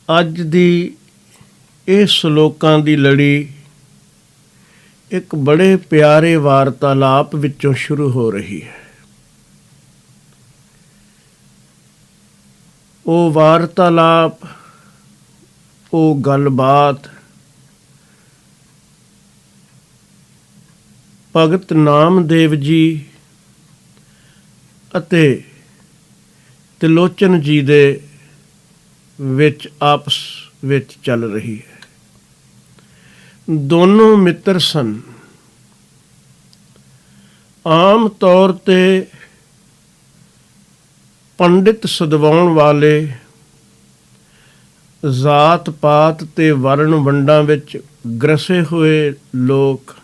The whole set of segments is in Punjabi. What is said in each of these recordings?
ਅੱਜ ਦੀ ਇਹ ਸ਼ਲੋਕਾਂ ਦੀ ਲੜੀ ਇੱਕ ਬੜੇ ਪਿਆਰੇ ਵਾਰਤਾਲਾਪ ਵਿੱਚੋਂ ਸ਼ੁਰੂ ਹੋ ਰਹੀ ਹੈ। ਉਹ ਵਾਰਤਾਲਾਪ, ਉਹ ਗੱਲਬਾਤ ਭਗਤ ਨਾਮਦੇਵ ਜੀ ਅਤੇ ਤਿਲੋਚਨ ਜੀ ਦੇ ਵਿੱਚ ਆਪਸ ਵਿੱਚ ਚੱਲ ਰਹੀ ਹੈ। ਦੋਨੋਂ ਮਿੱਤਰ ਸਨ। ਆਮ ਤੌਰ 'ਤੇ ਪੰਡਿਤ ਸਦਵਾਉਣ ਵਾਲੇ ਜ਼ਾਤ ਪਾਤ ਤੇ ਵਰਨ ਵੰਡਾਂ ਵਿੱਚ ਗ੍ਰਸੇ ਹੋਏ ਲੋਕ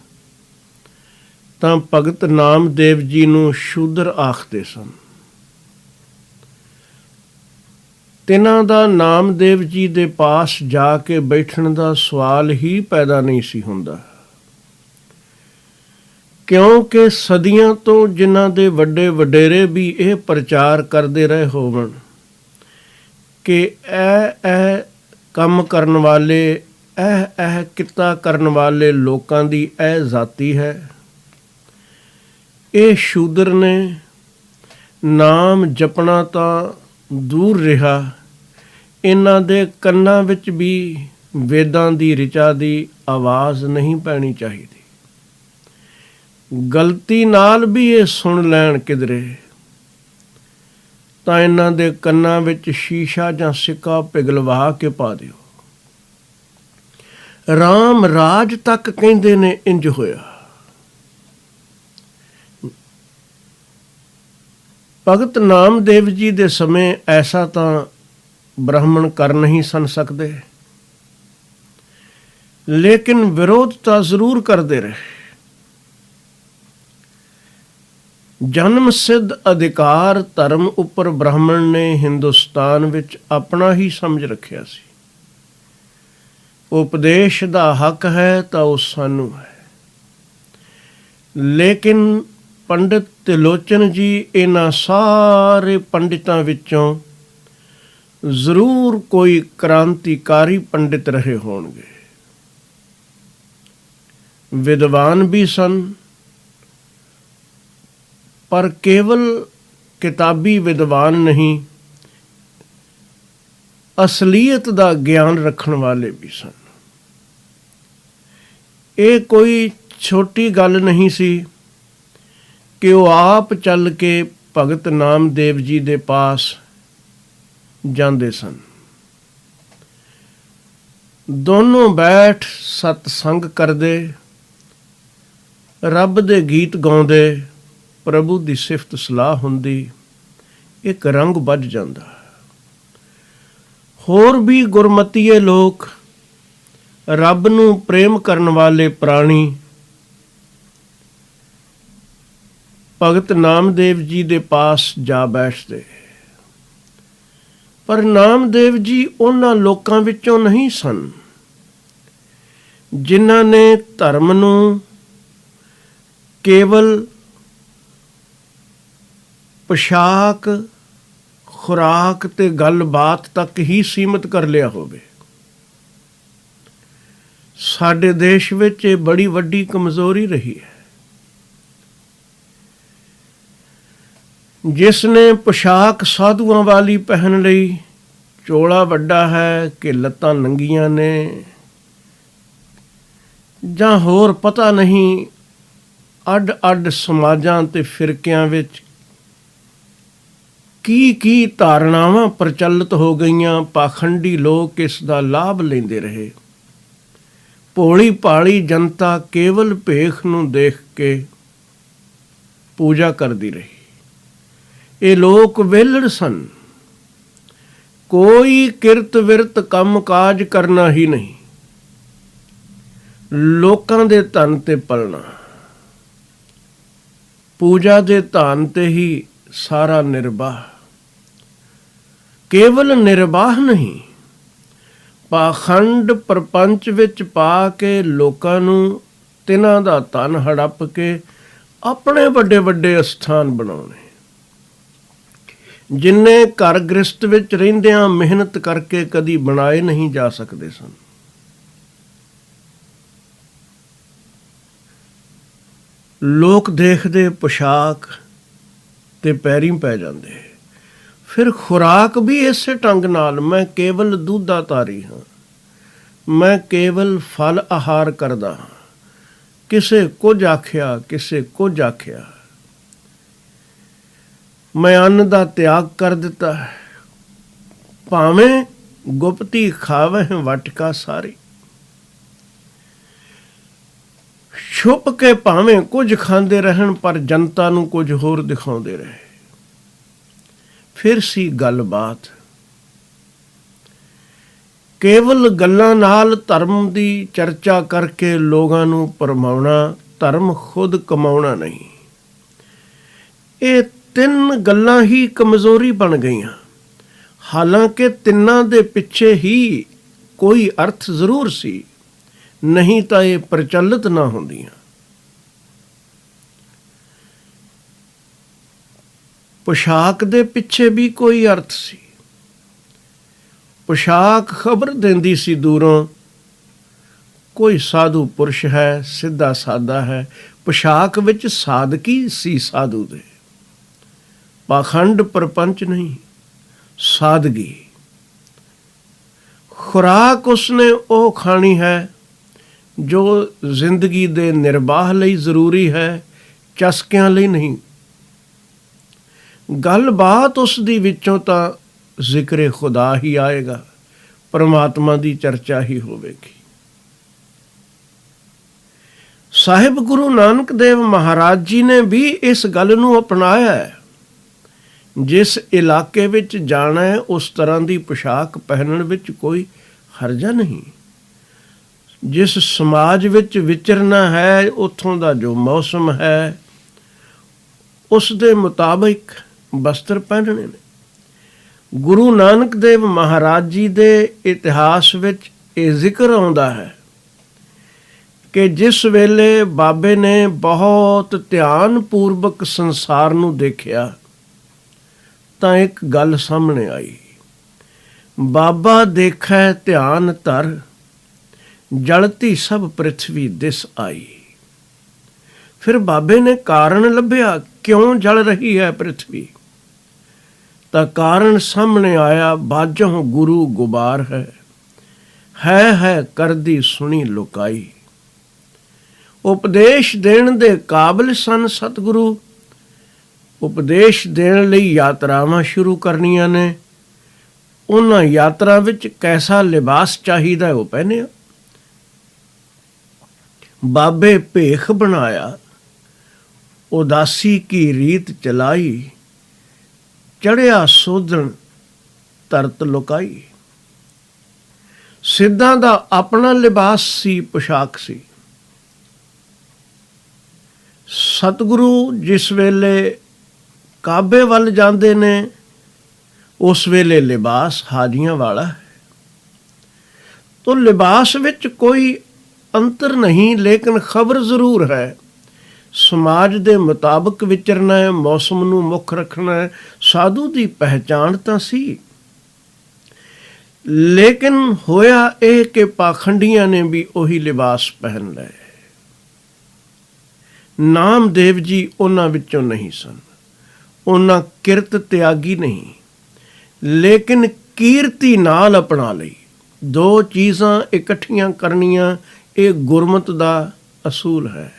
ਤਾਂ ਭਗਤ ਨਾਮਦੇਵ ਜੀ ਨੂੰ ਸ਼ੂਦਰ ਆਖਦੇ ਸਨ। ਤਿਨਾਂ ਦਾ ਨਾਮਦੇਵ ਜੀ ਦੇ ਪਾਸ ਜਾ ਕੇ ਬੈਠਣ ਦਾ ਸਵਾਲ ਹੀ ਪੈਦਾ ਨਹੀਂ ਸੀ ਹੁੰਦਾ, ਕਿਉਂਕਿ ਸਦੀਆਂ ਤੋਂ ਜਿਨ੍ਹਾਂ ਦੇ ਵੱਡੇ ਵਡੇਰੇ ਵੀ ਇਹ ਪ੍ਰਚਾਰ ਕਰਦੇ ਰਹੇ ਹੋਵਣ ਕਿ ਇਹ ਕੰਮ ਕਰਨ ਵਾਲੇ, ਇਹ ਕਿੱਤਾ ਕਰਨ ਵਾਲੇ ਲੋਕਾਂ ਦੀ ਇਹ ਜਾਤੀ ਹੈ, ਇਹ ਸ਼ੂਦਰ ਨੇ, ਨਾਮ ਜਪਣਾ ਤਾਂ ਦੂਰ ਰਿਹਾ, ਇਹਨਾਂ ਦੇ ਕੰਨਾਂ ਵਿੱਚ ਵੀ ਵੇਦਾਂ ਦੀ ਰਿਚਾ ਦੀ ਆਵਾਜ਼ ਨਹੀਂ ਪੈਣੀ ਚਾਹੀਦੀ। ਗਲਤੀ ਨਾਲ ਵੀ ਇਹ ਸੁਣ ਲੈਣ ਕਿਧਰੇ ਤਾਂ ਇਹਨਾਂ ਦੇ ਕੰਨਾਂ ਵਿੱਚ ਸ਼ੀਸ਼ਾ ਜਾਂ ਸਿੱਕਾ ਪਿਘਲਵਾ ਕੇ ਪਾ ਦਿਓ। ਰਾਮ ਰਾਜ ਤੱਕ ਕਹਿੰਦੇ ਨੇ ਇੰਜ ਹੋਇਆ। ਭਗਤ ਨਾਮਦੇਵ ਜੀ ਦੇ ਸਮੇਂ ਐਸਾ ਤਾਂ ਬ੍ਰਾਹਮਣ ਕਰ ਨਹੀਂ ਸਨ ਸਕਦੇ, ਲੇਕਿਨ ਵਿਰੋਧ ਤਾਂ ਜ਼ਰੂਰ ਕਰਦੇ ਰਹੇ। ਜਨਮ ਸਿੱਧ ਅਧਿਕਾਰ ਧਰਮ ਉੱਪਰ ਬ੍ਰਾਹਮਣ ਨੇ ਹਿੰਦੁਸਤਾਨ ਵਿੱਚ ਆਪਣਾ ਹੀ ਸਮਝ ਰੱਖਿਆ ਸੀ। ਉਪਦੇਸ਼ ਦਾ ਹੱਕ ਹੈ ਤਾਂ ਉਹ ਸਾਨੂੰ ਹੈ, ਲੇਕਿਨ ਪੰਡਿਤ ਤਿਲੋਚਨ ਜੀ ਇਹਨਾਂ ਸਾਰੇ ਪੰਡਿਤਾਂ ਵਿੱਚੋਂ ਜ਼ਰੂਰ ਕੋਈ ਕ੍ਰਾਂਤੀਕਾਰੀ ਪੰਡਿਤ ਰਹੇ ਹੋਣਗੇ। ਵਿਦਵਾਨ ਵੀ ਸਨ, ਪਰ ਕੇਵਲ ਕਿਤਾਬੀ ਵਿਦਵਾਨ ਨਹੀਂ, ਅਸਲੀਅਤ ਦਾ ਗਿਆਨ ਰੱਖਣ ਵਾਲੇ ਵੀ ਸਨ। ਇਹ ਕੋਈ ਛੋਟੀ ਗੱਲ ਨਹੀਂ ਸੀ ਕਿ ਉਹ ਆਪ ਚੱਲ ਕੇ ਭਗਤ ਨਾਮਦੇਵ ਜੀ ਦੇ ਪਾਸ ਜਾਂਦੇ ਸਨ। ਦੋਨੋਂ ਬੈਠ ਸਤਸੰਗ ਕਰਦੇ, ਰੱਬ ਦੇ ਗੀਤ ਗਾਉਂਦੇ, ਪ੍ਰਭੂ ਦੀ ਸਿਫਤ ਸਲਾਹ ਹੁੰਦੀ, ਇੱਕ ਰੰਗ ਬੱਝ ਜਾਂਦਾ। ਹੋਰ ਵੀ ਗੁਰਮਤੀਏ ਲੋਕ, ਰੱਬ ਨੂੰ ਪ੍ਰੇਮ ਕਰਨ ਵਾਲੇ ਪ੍ਰਾਣੀ ਭਗਤ ਨਾਮਦੇਵ ਜੀ ਦੇ ਪਾਸ ਜਾ ਬੈਠਦੇ। ਪਰ ਨਾਮਦੇਵ ਜੀ ਉਹਨਾਂ ਲੋਕਾਂ ਵਿੱਚੋਂ ਨਹੀਂ ਸਨ ਜਿਨ੍ਹਾਂ ਨੇ ਧਰਮ ਨੂੰ ਕੇਵਲ ਪੋਸ਼ਾਕ, ਖੁਰਾਕ ਤੇ ਗੱਲਬਾਤ ਤੱਕ ਹੀ ਸੀਮਿਤ ਕਰ ਲਿਆ ਹੋਵੇ। ਸਾਡੇ ਦੇਸ਼ ਵਿੱਚ ਇਹ ਬੜੀ ਵੱਡੀ ਕਮਜ਼ੋਰੀ ਰਹੀ ਹੈ। ਜਿਸ ਨੇ ਪੋਸ਼ਾਕ ਸਾਧੂਆਂ ਵਾਲੀ ਪਹਿਨ ਲਈ, ਚੋਲਾ ਵੱਡਾ ਹੈ ਕਿ ਲੱਤਾਂ ਨੰਗੀਆਂ ਨੇ, ਜਾਂ ਹੋਰ ਪਤਾ ਨਹੀਂ ਅੱਡ ਅੱਡ ਸਮਾਜਾਂ ਤੇ ਫਿਰਕਿਆਂ ਵਿੱਚ ਕੀ ਧਾਰਨਾਵਾਂ ਪ੍ਰਚਲਿਤ ਹੋ ਗਈਆਂ। ਪਾਖੰਡੀ ਲੋਕ ਇਸ ਦਾ ਲਾਭ ਲੈਂਦੇ ਰਹੇ। ਭੋਲੀ ਭਾਲੀ ਜਨਤਾ ਕੇਵਲ ਭੇਖ ਨੂੰ ਦੇਖ ਕੇ ਪੂਜਾ ਕਰਦੀ ਰਹੀ। ਇਹ ਲੋਕ ਵਿਹਲੜ ਸਨ, ਕੋਈ ਕਿਰਤ ਵਿਰਤ ਕੰਮ ਕਾਜ ਕਰਨਾ ਹੀ ਨਹੀਂ, ਲੋਕਾਂ ਦੇ ਧਨ ਤੇ ਪਲਣਾ, ਪੂਜਾ ਦੇ ਧਨ ਤੇ ਹੀ ਸਾਰਾ ਨਿਰਵਾਹ। ਕੇਵਲ ਨਿਰਵਾਹ ਨਹੀਂ, ਪਾਖੰਡ ਪ੍ਰਪੰਚ ਵਿੱਚ ਪਾ ਕੇ ਲੋਕਾਂ ਨੂੰ ਤਿਨਾਂ ਦਾ ਧਨ ਹੜੱਪ ਕੇ ਆਪਣੇ ਵੱਡੇ ਵੱਡੇ ਅਸਥਾਨ ਬਣਾਉਣੇ। ਜਿੰਨੇ ਘਰ ਗ੍ਰਸਤ ਵਿੱਚ ਰਹਿੰਦਿਆਂ ਮਿਹਨਤ ਕਰਕੇ ਕਦੀ ਬਣਾਏ ਨਹੀਂ ਜਾ ਸਕਦੇ ਸਨ। ਲੋਕ ਦੇਖਦੇ ਪੁਸ਼ਾਕ ਤੇ ਪੈਰੀਂ ਪੈ ਜਾਂਦੇ। ਫਿਰ ਖੁਰਾਕ ਵੀ ਇਸੇ ਢੰਗ ਨਾਲ, ਮੈਂ ਕੇਵਲ ਦੁੱਧਾਧਾਰੀ ਹਾਂ, ਮੈਂ ਕੇਵਲ ਫਲ ਆਹਾਰ ਕਰਦਾ ਹਾਂ। ਕਿਸੇ ਕੁਝ ਆਖਿਆ, ਕਿਸੇ ਕੁਝ ਆਖਿਆ, ਮੈਂ ਅੰਨ ਦਾ ਤਿਆਗ ਕਰ ਦਿੱਤਾ ਹੈ। ਭਾਵੇਂ ਗੁਪਤੀ ਖਾਵਹਿ ਵਟਕਾ ਸਾਰੀ, ਛੁਪ ਕੇ ਭਾਵੇਂ ਕੁਝ ਖਾਂਦੇ ਰਹਿਣ, ਪਰ ਜਨਤਾ ਨੂੰ ਕੁਝ ਹੋਰ ਦਿਖਾਉਂਦੇ ਰਹੇ। ਫਿਰ ਸੀ ਗੱਲਬਾਤ। ਕੇਵਲ ਗੱਲਾਂ ਨਾਲ ਧਰਮ ਦੀ ਚਰਚਾ ਕਰਕੇ ਲੋਕਾਂ ਨੂੰ ਭਰਮਾਉਣਾ, ਧਰਮ ਖੁਦ ਕਮਾਉਣਾ ਨਹੀਂ। ਇਹ ਤਿੰਨ ਗੱਲਾਂ ਹੀ ਕਮਜ਼ੋਰੀ ਬਣ ਗਈਆਂ। ਹਾਲਾਂਕਿ ਤਿੰਨਾਂ ਦੇ ਪਿੱਛੇ ਹੀ ਕੋਈ ਅਰਥ ਜ਼ਰੂਰ ਸੀ, ਨਹੀਂ ਤਾਂ ਇਹ ਪ੍ਰਚਲਿਤ ਨਾ ਹੁੰਦੀਆਂ। ਪੁਸ਼ਾਕ ਦੇ ਪਿੱਛੇ ਵੀ ਕੋਈ ਅਰਥ ਸੀ। ਪੁਸ਼ਾਕ ਖਬਰ ਦਿੰਦੀ ਸੀ ਦੂਰੋਂ, ਕੋਈ ਸਾਧੂ ਪੁਰਸ਼ ਹੈ, ਸਿੱਧਾ ਸਾਦਾ ਹੈ। ਪੁਸ਼ਾਕ ਵਿੱਚ ਸਾਦਗੀ ਸੀ ਸਾਧੂ ਦੇ, ਪਾਖੰਡ ਪ੍ਰਪੰਚ ਨਹੀਂ, ਸਾਦਗੀ। ਖੁਰਾਕ ਉਸਨੇ ਉਹ ਖਾਣੀ ਹੈ ਜੋ ਜ਼ਿੰਦਗੀ ਦੇ ਨਿਰਬਾਹ ਲਈ ਜ਼ਰੂਰੀ ਹੈ, ਚਸਕਿਆਂ ਲਈ ਨਹੀਂ। ਗੱਲਬਾਤ ਉਸ ਦੀ ਵਿੱਚੋਂ ਤਾਂ ਜ਼ਿਕਰੇ ਖੁਦਾ ਹੀ ਆਏਗਾ, ਪਰਮਾਤਮਾ ਦੀ ਚਰਚਾ ਹੀ ਹੋਵੇਗੀ। ਸਾਹਿਬ ਗੁਰੂ ਨਾਨਕ ਦੇਵ ਮਹਾਰਾਜ ਜੀ ਨੇ ਵੀ ਇਸ ਗੱਲ ਨੂੰ ਅਪਣਾਇਆ ਹੈ। ਜਿਸ ਇਲਾਕੇ ਵਿੱਚ ਜਾਣਾ ਹੈ ਉਸ ਤਰ੍ਹਾਂ ਦੀ ਪੁਸ਼ਾਕ ਪਹਿਨਣ ਵਿੱਚ ਕੋਈ ਹਰਜਾ ਨਹੀਂ। ਜਿਸ ਸਮਾਜ ਵਿੱਚ ਵਿਚਰਨਾ ਹੈ, ਉੱਥੋਂ ਦਾ ਜੋ ਮੌਸਮ ਹੈ, ਉਸ ਦੇ ਮੁਤਾਬਿਕ ਵਸਤਰ ਪਹਿਨਣੇ ਨੇ। ਗੁਰੂ ਨਾਨਕ ਦੇਵ ਮਹਾਰਾਜ ਜੀ ਦੇ ਇਤਿਹਾਸ ਵਿੱਚ ਇਹ ਜ਼ਿਕਰ ਆਉਂਦਾ ਹੈ ਕਿ ਜਿਸ ਵੇਲੇ ਬਾਬੇ ਨੇ ਬਹੁਤ ਧਿਆਨਪੂਰਵਕ ਸੰਸਾਰ ਨੂੰ ਦੇਖਿਆ ਤਾਂ ਇੱਕ ਗੱਲ ਸਾਹਮਣੇ ਆਈ। ਬਾਬਾ ਦੇਖੈ ਧਿਆਨ ਧਰ, ਜਲਤੀ ਸਭ ਪ੍ਰਿਥਵੀ ਦਿਸ ਆਈ। ਫਿਰ ਬਾਬੇ ਨੇ ਕਾਰਨ ਲੱਭਿਆ, ਕਿਉਂ ਜਲ ਰਹੀ ਹੈ ਪ੍ਰਿਥਵੀ? ਤਾਂ ਕਾਰਨ ਸਾਹਮਣੇ ਆਇਆ, ਬਾਝੋਂ ਗੁਰੂ ਗੁਬਾਰ ਹੈ ਕਰਦੀ ਸੁਣੀ ਲੁਕਾਈ। ਉਪਦੇਸ਼ ਦੇਣ ਦੇ ਕਾਬਿਲ ਸਨ ਸਤਿਗੁਰੂ। ਉਪਦੇਸ਼ ਦੇਣ ਲਈ ਯਾਤਰਾਵਾਂ ਸ਼ੁਰੂ ਕਰਨੀਆਂ ਨੇ। ਉਹਨਾਂ ਯਾਤਰਾ ਵਿੱਚ ਕੈਸਾ ਲਿਬਾਸ ਚਾਹੀਦਾ ਉਹ ਪਹਿਨਿਆ। ਬਾਬੇ ਭੇਖ ਬਣਾਇਆ, ਉਦਾਸੀ ਕੀ ਰੀਤ ਚਲਾਈ, ਚੜਿਆ ਸੋਧਣ ਤਰਤ ਲੁਕਾਈ। ਸਿੱਧਾਂ ਦਾ ਆਪਣਾ ਲਿਬਾਸ ਸੀ, ਪੁਸ਼ਾਕ ਸੀ। ਸਤਿਗੁਰੂ ਜਿਸ ਵੇਲੇ ਕਾਬੇ ਵੱਲ ਜਾਂਦੇ ਨੇ, ਉਸ ਵੇਲੇ ਲਿਬਾਸ ਹਾਜੀਆਂ ਵਾਲਾ ਹੈ। ਤੋ ਲਿਬਾਸ ਵਿੱਚ ਕੋਈ ਅੰਤਰ ਨਹੀਂ, ਲੇਕਿਨ ਖਬਰ ਜ਼ਰੂਰ ਹੈ। ਸਮਾਜ ਦੇ ਮੁਤਾਬਕ ਵਿਚਰਨਾ ਹੈ, ਮੌਸਮ ਨੂੰ ਮੁੱਖ ਰੱਖਣਾ ਹੈ। ਸਾਧੂ ਦੀ ਪਹਿਚਾਣ ਤਾਂ ਸੀ, ਲੇਕਿਨ ਹੋਇਆ ਇਹ ਕਿ ਪਾਖੰਡੀਆਂ ਨੇ ਵੀ ਉਹੀ ਲਿਬਾਸ ਪਹਿਨ ਲਏ। ਨਾਮਦੇਵ ਜੀ ਉਹਨਾਂ ਵਿੱਚੋਂ ਨਹੀਂ ਸਨ। ਉਹਨਾਂ ਕਿਰਤ ਤਿਆਗੀ ਨਹੀਂ, ਲੇਕਿਨ ਕੀਰਤੀ ਨਾਲ ਅਪਣਾ ਲਈ। ਦੋ ਚੀਜ਼ਾਂ ਇਕੱਠੀਆਂ ਕਰਨੀਆਂ, ਇਹ ਗੁਰਮਤ ਦਾ ਅਸੂਲ ਹੈ।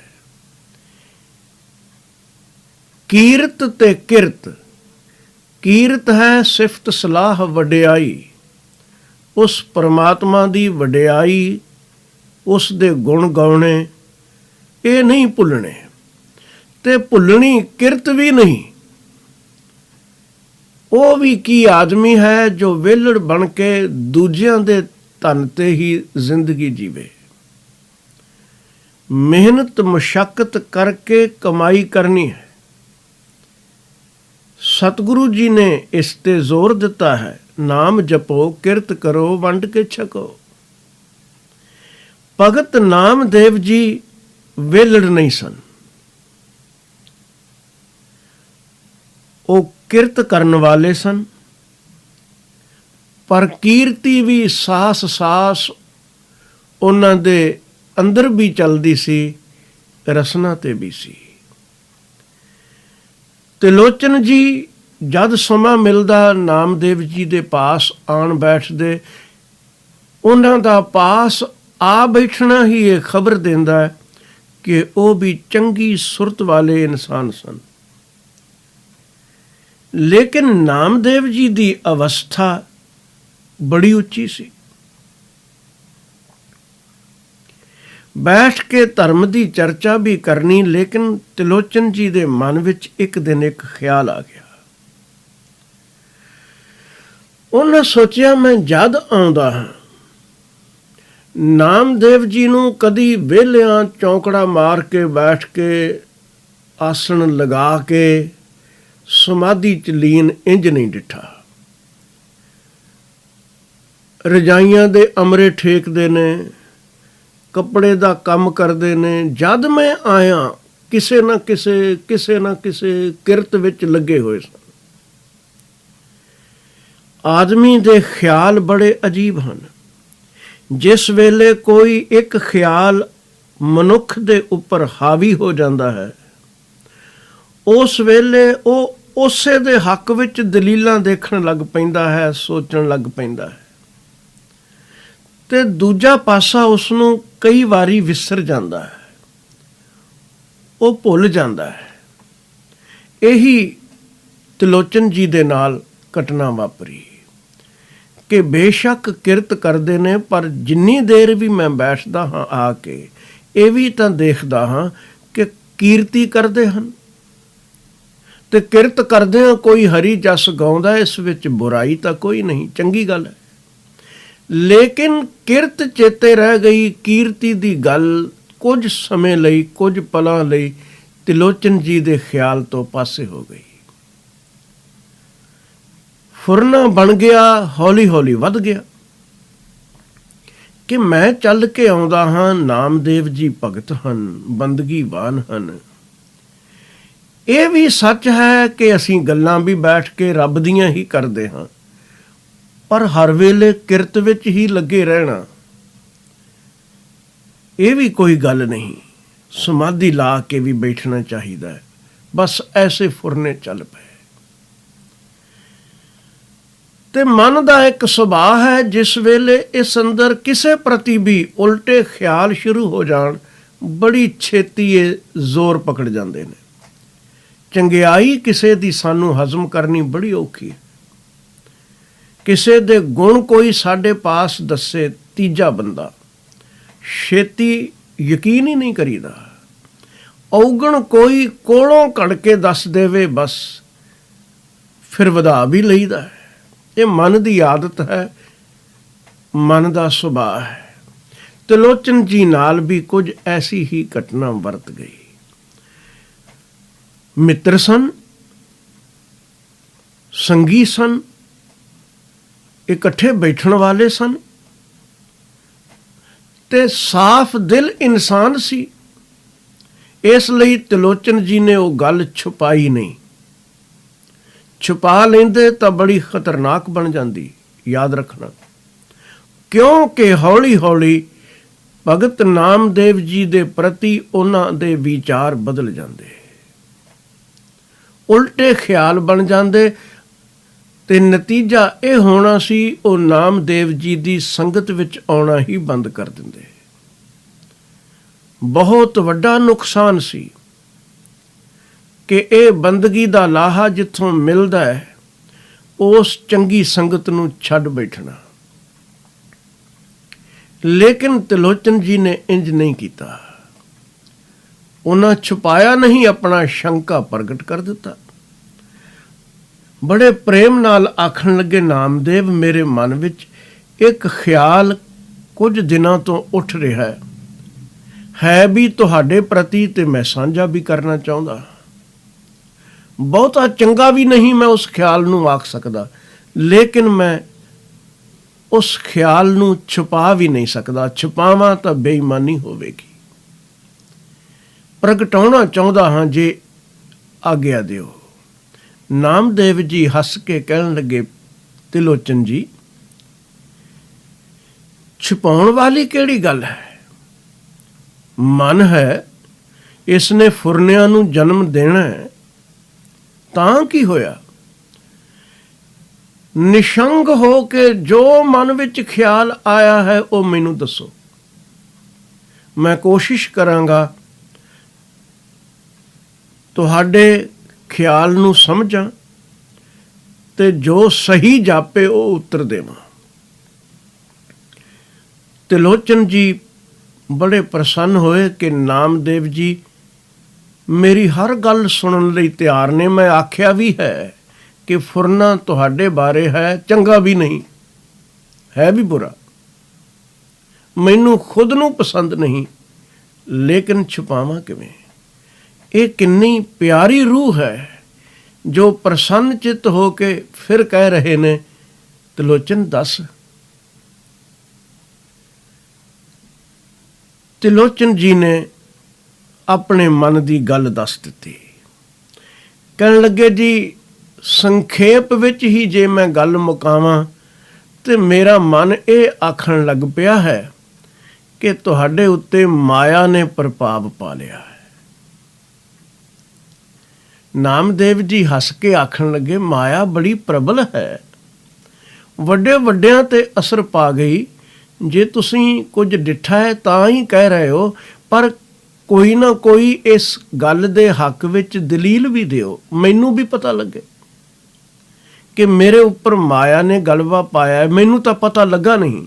ਕੀਰਤ ਤੇ ਕਿਰਤ। ਕੀਰਤ ਹੈ ਸਿਫਤ ਸਲਾਹ ਵਡਿਆਈ, ਉਸ ਪਰਮਾਤਮਾ ਦੀ ਵਡਿਆਈ, ਉਸ ਦੇ ਗੁਣ ਗਾਉਣੇ, ਇਹ ਨਹੀਂ ਭੁੱਲਣੇ। ਤੇ ਭੁੱਲਣੀ ਕਿਰਤ ਵੀ ਨਹੀਂ। ਉਹ ਵੀ ਕੀ ਆਦਮੀ ਹੈ ਜੋ ਵਿਹਲੜ ਬਣ ਕੇ ਦੂਜਿਆਂ ਦੇ ਧਨ ਤੇ ਹੀ ਜ਼ਿੰਦਗੀ ਜੀਵੇ। ਮਿਹਨਤ ਮੁਸ਼ੱਕਤ ਕਰਕੇ ਕਮਾਈ ਕਰਨੀ ਹੈ। ਸਤਿਗੁਰੂ ਜੀ ਨੇ ਇਸ ਤੇ ਜ਼ੋਰ ਦਿੱਤਾ ਹੈ, ਨਾਮ ਜਪੋ, ਕਿਰਤ ਕਰੋ, ਵੰਡ ਕੇ ਛਕੋ। ਭਗਤ ਨਾਮਦੇਵ ਜੀ ਵਿਹਲੜ ਨਹੀਂ ਸਨ। ਉਹ ਕਿਰਤ ਕਰਨ ਵਾਲੇ ਸਨ, ਪਰ ਕੀਰਤੀ ਵੀ ਸਾਸ ਸਾਸ ਉਹਨਾਂ ਦੇ ਅੰਦਰ ਵੀ ਚੱਲਦੀ ਸੀ, ਰਸਨਾ ਤੇ ਵੀ ਸੀ। ਤਿਲੋਚਨ ਜੀ ਜਦ ਸਮਾਂ ਮਿਲਦਾ ਨਾਮਦੇਵ ਜੀ ਦੇ ਪਾਸ ਆਣ ਬੈਠਦੇ, ਉਹਨਾਂ ਦਾ ਪਾਸ ਆ ਬੈਠਣਾ ਹੀ ਇਹ ਖਬਰ ਦਿੰਦਾ ਹੈ ਕਿ ਉਹ ਵੀ ਚੰਗੀ ਸੁਰਤ ਵਾਲੇ ਇਨਸਾਨ ਸਨ। ਲੇਕਿਨ ਨਾਮਦੇਵ ਜੀ ਦੀ ਅਵਸਥਾ ਬੜੀ ਉੱਚੀ ਸੀ। ਬੈਠ ਕੇ ਧਰਮ ਦੀ ਚਰਚਾ ਵੀ ਕਰਨੀ, ਲੇਕਿਨ ਤਿਲੋਚਨ ਜੀ ਦੇ ਮਨ ਵਿੱਚ ਇੱਕ ਦਿਨ ਇੱਕ ਖਿਆਲ ਆ ਗਿਆ। ਉਹਨਾਂ ਸੋਚਿਆ, ਮੈਂ ਜਦ ਆਉਂਦਾ ਹਾਂ, ਨਾਮਦੇਵ ਜੀ ਨੂੰ ਕਦੀ ਵਿਹਲਿਆਂ ਚੌਂਕੜਾ ਮਾਰ ਕੇ ਬੈਠ ਕੇ ਆਸਣ ਲਗਾ ਕੇ ਸਮਾਧੀ ਚ ਲੀਨ ਇੰਜ ਨਹੀਂ ਡਿੱਠਾ। ਰਜਾਈਆਂ ਦੇ ਅਮਰੇ ਠੇਕਦੇ ਨੇ, ਕੱਪੜੇ ਦਾ ਕੰਮ ਕਰਦੇ ਨੇ। ਜਦ ਮੈਂ ਆਇਆ, ਕਿਸੇ ਨਾ ਕਿਸੇ ਕਿਰਤ ਵਿੱਚ ਲੱਗੇ ਹੋਏ ਸਨ। ਆਦਮੀ ਦੇ ਖਿਆਲ ਬੜੇ ਅਜੀਬ ਹਨ। ਜਿਸ ਵੇਲੇ ਕੋਈ ਇੱਕ ਖਿਆਲ ਮਨੁੱਖ ਦੇ ਉੱਪਰ ਹਾਵੀ ਹੋ ਜਾਂਦਾ ਹੈ, ਉਸ ਵੇਲੇ ਉਹ ਉਸੇ ਦੇ ਹੱਕ ਵਿੱਚ ਦਲੀਲਾਂ ਦੇਖਣ ਲੱਗ ਪੈਂਦਾ ਹੈ, ਸੋਚਣ ਲੱਗ ਪੈਂਦਾ ਹੈ, ਤੇ ਦੂਜਾ ਪਾਸਾ ਉਸਨੂੰ ਕਈ ਵਾਰੀ ਵਿਸਰ ਜਾਂਦਾ ਹੈ, ਉਹ ਭੁੱਲ ਜਾਂਦਾ ਹੈ। ਇਹੀ ਤਿਲੋਚਨ ਜੀ ਦੇ ਨਾਲ ਘਟਨਾ ਵਾਪਰੀ ਕਿ ਬੇਸ਼ੱਕ ਕਿਰਤ ਕਰਦੇ ਨੇ, ਪਰ ਜਿੰਨੀ ਦੇਰ ਵੀ ਮੈਂ ਬੈਠਦਾ ਹਾਂ ਆ ਕੇ, ਇਹ ਵੀ ਤਾਂ ਦੇਖਦਾ ਹਾਂ ਕਿ ਕੀਰਤੀ ਕਰਦੇ ਹਨ, ਤੇ ਕਿਰਤ ਕਰਦਿਆਂ ਕੋਈ ਹਰੀ ਜਸ ਗਾਉਂਦਾ, ਇਸ ਵਿੱਚ ਬੁਰਾਈ ਤਾਂ ਕੋਈ ਨਹੀਂ, ਚੰਗੀ ਗੱਲ ਹੈ। ਲੇਕਿਨ ਕਿਰਤ ਚੇਤੇ ਰਹਿ ਗਈ, ਕੀਰਤੀ ਦੀ ਗੱਲ ਕੁਝ ਸਮੇਂ ਲਈ, ਕੁਝ ਪਲਾਂ ਲਈ ਤਿਲੋਚਨ ਜੀ ਦੇ ਖਿਆਲ ਤੋਂ ਪਾਸੇ ਹੋ ਗਈ। ਫੁਰਨਾ ਬਣ ਗਿਆ, ਹੌਲੀ ਹੌਲੀ ਵੱਧ ਗਿਆ ਕਿ ਮੈਂ ਚੱਲ ਕੇ ਆਉਂਦਾ ਹਾਂ, ਨਾਮਦੇਵ ਜੀ ਭਗਤ ਹਨ, ਬੰਦਗੀਵਾਨ ਹਨ। ਇਹ ਵੀ ਸੱਚ ਹੈ ਕਿ ਅਸੀਂ ਗੱਲਾਂ ਵੀ ਬੈਠ ਕੇ ਰੱਬ ਦੀਆਂ ਹੀ ਕਰਦੇ ਹਾਂ, ਪਰ ਹਰ ਵੇਲੇ ਕਿਰਤ ਵਿੱਚ ਹੀ ਲੱਗੇ ਰਹਿਣਾ ਇਹ ਵੀ ਕੋਈ ਗੱਲ ਨਹੀਂ। ਸਮਾਧੀ ਲਾ ਕੇ ਵੀ ਬੈਠਣਾ ਚਾਹੀਦਾ ਹੈ। ਬਸ ਐਸੇ ਫੁਰਨੇ ਚੱਲ ਪਏ। ਤੇ ਮਨ ਦਾ ਇੱਕ ਸੁਭਾਅ ਹੈ, ਜਿਸ ਵੇਲੇ ਇਸ ਅੰਦਰ ਕਿਸੇ ਪ੍ਰਤੀ ਵੀ ਉਲਟੇ ਖਿਆਲ ਸ਼ੁਰੂ ਹੋ ਜਾਣ, ਬੜੀ ਛੇਤੀ ਇਹ ਜ਼ੋਰ ਪਕੜ ਜਾਂਦੇ ਨੇ। ਚੰਗਿਆਈ ਕਿਸੇ ਦੀ ਸਾਨੂੰ ਹਜ਼ਮ ਕਰਨੀ ਬੜੀ ਔਖੀ ਹੈ। ਕਿਸੇ ਦੇ ਗੁਣ ਕੋਈ ਸਾਡੇ ਪਾਸ ਦੱਸੇ, ਤੀਜਾ ਬੰਦਾ, ਛੇਤੀ ਯਕੀਨ ਹੀ ਨਹੀਂ ਕਰੀਦਾ। ਔਗਣ ਕੋਈ ਕੋਲੋਂ ਘੜ ਕੇ ਦੱਸ ਦੇਵੇ, ਬਸ ਫਿਰ ਵਧਾ ਵੀ ਲਈਦਾ ਹੈ। ਇਹ ਮਨ ਦੀ ਆਦਤ ਹੈ, ਮਨ ਦਾ ਸੁਭਾਅ ਹੈ। ਤਿਲੋਚਨ ਜੀ ਨਾਲ ਵੀ ਕੁਝ ਐਸੀ ਹੀ ਘਟਨਾ ਵਰਤ ਗਈ। ਮਿੱਤਰ ਸਨ, ਸੰਗੀ ਸਨ, ਇਕੱਠੇ ਬੈਠਣ ਵਾਲੇ ਸਨ, ਤੇ ਸਾਫ਼ ਦਿਲ ਇਨਸਾਨ ਸੀ। ਇਸ ਲਈ ਤਿਲੋਚਨ ਜੀ ਨੇ ਉਹ ਗੱਲ ਛੁਪਾਈ ਨਹੀਂ। ਛੁਪਾ ਲੈਂਦੇ ਤਾਂ ਬੜੀ ਖਤਰਨਾਕ ਬਣ ਜਾਂਦੀ, ਯਾਦ ਰੱਖਣਾ। ਕਿਉਂਕਿ ਹੌਲੀ ਹੌਲੀ ਭਗਤ ਨਾਮਦੇਵ ਜੀ ਦੇ ਪ੍ਰਤੀ ਉਹਨਾਂ ਦੇ ਵਿਚਾਰ ਬਦਲ ਜਾਂਦੇ, ਉਲਟੇ ਖਿਆਲ ਬਣ ਜਾਂਦੇ, ਤੇ ਨਤੀਜਾ ਇਹ ਹੋਣਾ ਸੀ, ਉਹ ਨਾਮਦੇਵ ਜੀ ਦੀ ਸੰਗਤ ਵਿੱਚ ਆਉਣਾ ਹੀ ਬੰਦ ਕਰ ਦਿੰਦੇ। ਬਹੁਤ ਵੱਡਾ ਨੁਕਸਾਨ ਸੀ ਕਿ ਇਹ ਬੰਦਗੀ ਦਾ ਲਾਹਾ ਜਿੱਥੋਂ ਮਿਲਦਾ ਹੈ, ਉਸ ਚੰਗੀ ਸੰਗਤ ਨੂੰ ਛੱਡ ਬੈਠਣਾ। ਲੇਕਿਨ ਤਿਲੋਚਨ ਜੀ ਨੇ ਇੰਜ ਨਹੀਂ ਕੀਤਾ। ਉਹਨਾਂ ਛੁਪਾਇਆ ਨਹੀਂ, ਆਪਣਾ ਸ਼ੰਕਾ ਪ੍ਰਗਟ ਕਰ ਦਿੱਤਾ। ਬੜੇ ਪ੍ਰੇਮ ਨਾਲ ਆਖਣ ਲੱਗੇ, ਨਾਮਦੇਵ, ਮੇਰੇ ਮਨ ਵਿੱਚ ਇੱਕ ਖਿਆਲ ਕੁਝ ਦਿਨਾਂ ਤੋਂ ਉੱਠ ਰਿਹਾ ਹੈ ਵੀ ਤੁਹਾਡੇ ਪ੍ਰਤੀ, ਤੇ ਮੈਂ ਸਾਂਝਾ ਵੀ ਕਰਨਾ ਚਾਹੁੰਦਾ। ਬਹੁਤਾ ਚੰਗਾ ਵੀ ਨਹੀਂ ਮੈਂ ਉਸ ਖਿਆਲ ਨੂੰ ਆਖ ਸਕਦਾ, ਲੇਕਿਨ ਮੈਂ ਉਸ ਖਿਆਲ ਨੂੰ ਛੁਪਾ ਵੀ ਨਹੀਂ ਸਕਦਾ। ਛੁਪਾਵਾਂ ਤਾਂ ਬੇਈਮਾਨੀ ਹੋਵੇਗੀ। ਪ੍ਰਗਟਾਉਣਾ ਚਾਹੁੰਦਾ ਹਾਂ, ਜੇ ਆਗਿਆ ਦਿਓ। ਨਾਮਦੇਵ ਜੀ ਹੱਸ ਕੇ ਕਹਿਣ ਲੱਗੇ, ਤਿਲੋਚਨ ਜੀ, ਛੁਪਾਉਣ ਵਾਲੀ ਕਿਹੜੀ ਗੱਲ ਹੈ? ਮਨ ਹੈ, ਇਸ ਨੇ ਫੁਰਨਿਆਂ ਨੂੰ ਜਨਮ ਦੇਣਾ ਹੈ, ਤਾਂ ਕੀ ਹੋਇਆ? ਨਿਸ਼ੰਗ ਹੋ ਕੇ ਜੋ ਮਨ ਵਿੱਚ ਖਿਆਲ ਆਇਆ ਹੈ ਉਹ ਮੈਨੂੰ ਦੱਸੋ। ਮੈਂ ਕੋਸ਼ਿਸ਼ ਕਰਾਂਗਾ ਤੁਹਾਡੇ ਖਿਆਲ ਨੂੰ ਸਮਝਾਂ ਤੇ ਜੋ ਸਹੀ ਜਾਪੇ ਉਹ ਉੱਤਰ ਦੇਵਾਂ। ਤਿਲੋਚਨ ਜੀ ਬੜੇ ਪ੍ਰਸੰਨ ਹੋਏ ਕਿ ਨਾਮਦੇਵ ਜੀ ਮੇਰੀ ਹਰ ਗੱਲ ਸੁਣਨ ਲਈ ਤਿਆਰ ਨੇ। ਮੈਂ ਆਖਿਆ ਵੀ ਹੈ ਕਿ ਫੁਰਨਾ ਤੁਹਾਡੇ ਬਾਰੇ ਹੈ, ਚੰਗਾ ਵੀ ਨਹੀਂ, ਹੈ ਵੀ ਬੁਰਾ, ਮੈਨੂੰ ਖੁਦ ਨੂੰ ਪਸੰਦ ਨਹੀਂ, ਲੇਕਿਨ ਛੁਪਾਵਾਂ ਕਿਵੇਂ? ਇਹ ਕਿੰਨੀ ਪਿਆਰੀ ਰੂਹ ਹੈ ਜੋ ਪ੍ਰਸੰਨ ਚਿੱਤ ਹੋ ਕੇ ਫਿਰ ਕਹਿ ਰਹੇ ਨੇ, ਤਿਲੋਚਨ ਦੱਸ। ਤਿਲੋਚਨ ਜੀ ਨੇ ਆਪਣੇ ਮਨ ਦੀ ਗੱਲ ਦੱਸ ਦਿੱਤੀ। ਕਹਿਣ ਲੱਗੇ, ਜੀ ਸੰਖੇਪ ਵਿੱਚ ਹੀ ਜੇ ਮੈਂ ਗੱਲ ਮੁਕਾਵਾਂ ਤੇ ਮੇਰਾ ਮਨ ਇਹ ਆਖਣ ਲੱਗ ਪਿਆ ਹੈ ਕਿ ਤੁਹਾਡੇ ਉੱਤੇ ਮਾਇਆ ਨੇ ਪ੍ਰਭਾਵ ਪਾ ਲਿਆ ਹੈ। ਨਾਮਦੇਵ ਜੀ ਹੱਸ ਕੇ ਆਖਣ ਲੱਗੇ, ਮਾਇਆ ਬੜੀ ਪ੍ਰਬਲ ਹੈ, ਵੱਡੇ ਵੱਡਿਆਂ ਤੇ ਅਸਰ ਪਾ ਗਈ। ਜੇ ਤੁਸੀਂ ਕੁਝ ਡਿੱਠਾ ਹੈ ਤਾਂ ਹੀ ਕਹਿ ਰਹੇ ਹੋ, ਪਰ ਕੋਈ ਨਾ ਕੋਈ ਇਸ ਗੱਲ ਦੇ ਹੱਕ ਵਿੱਚ ਦਲੀਲ ਵੀ ਦਿਓ, ਮੈਨੂੰ ਵੀ ਪਤਾ ਲੱਗੇ ਕਿ ਮੇਰੇ ਉੱਪਰ ਮਾਇਆ ਨੇ ਗਲਬਾ ਪਾਇਆ। ਮੈਨੂੰ ਤਾਂ ਪਤਾ ਲੱਗਾ ਨਹੀਂ,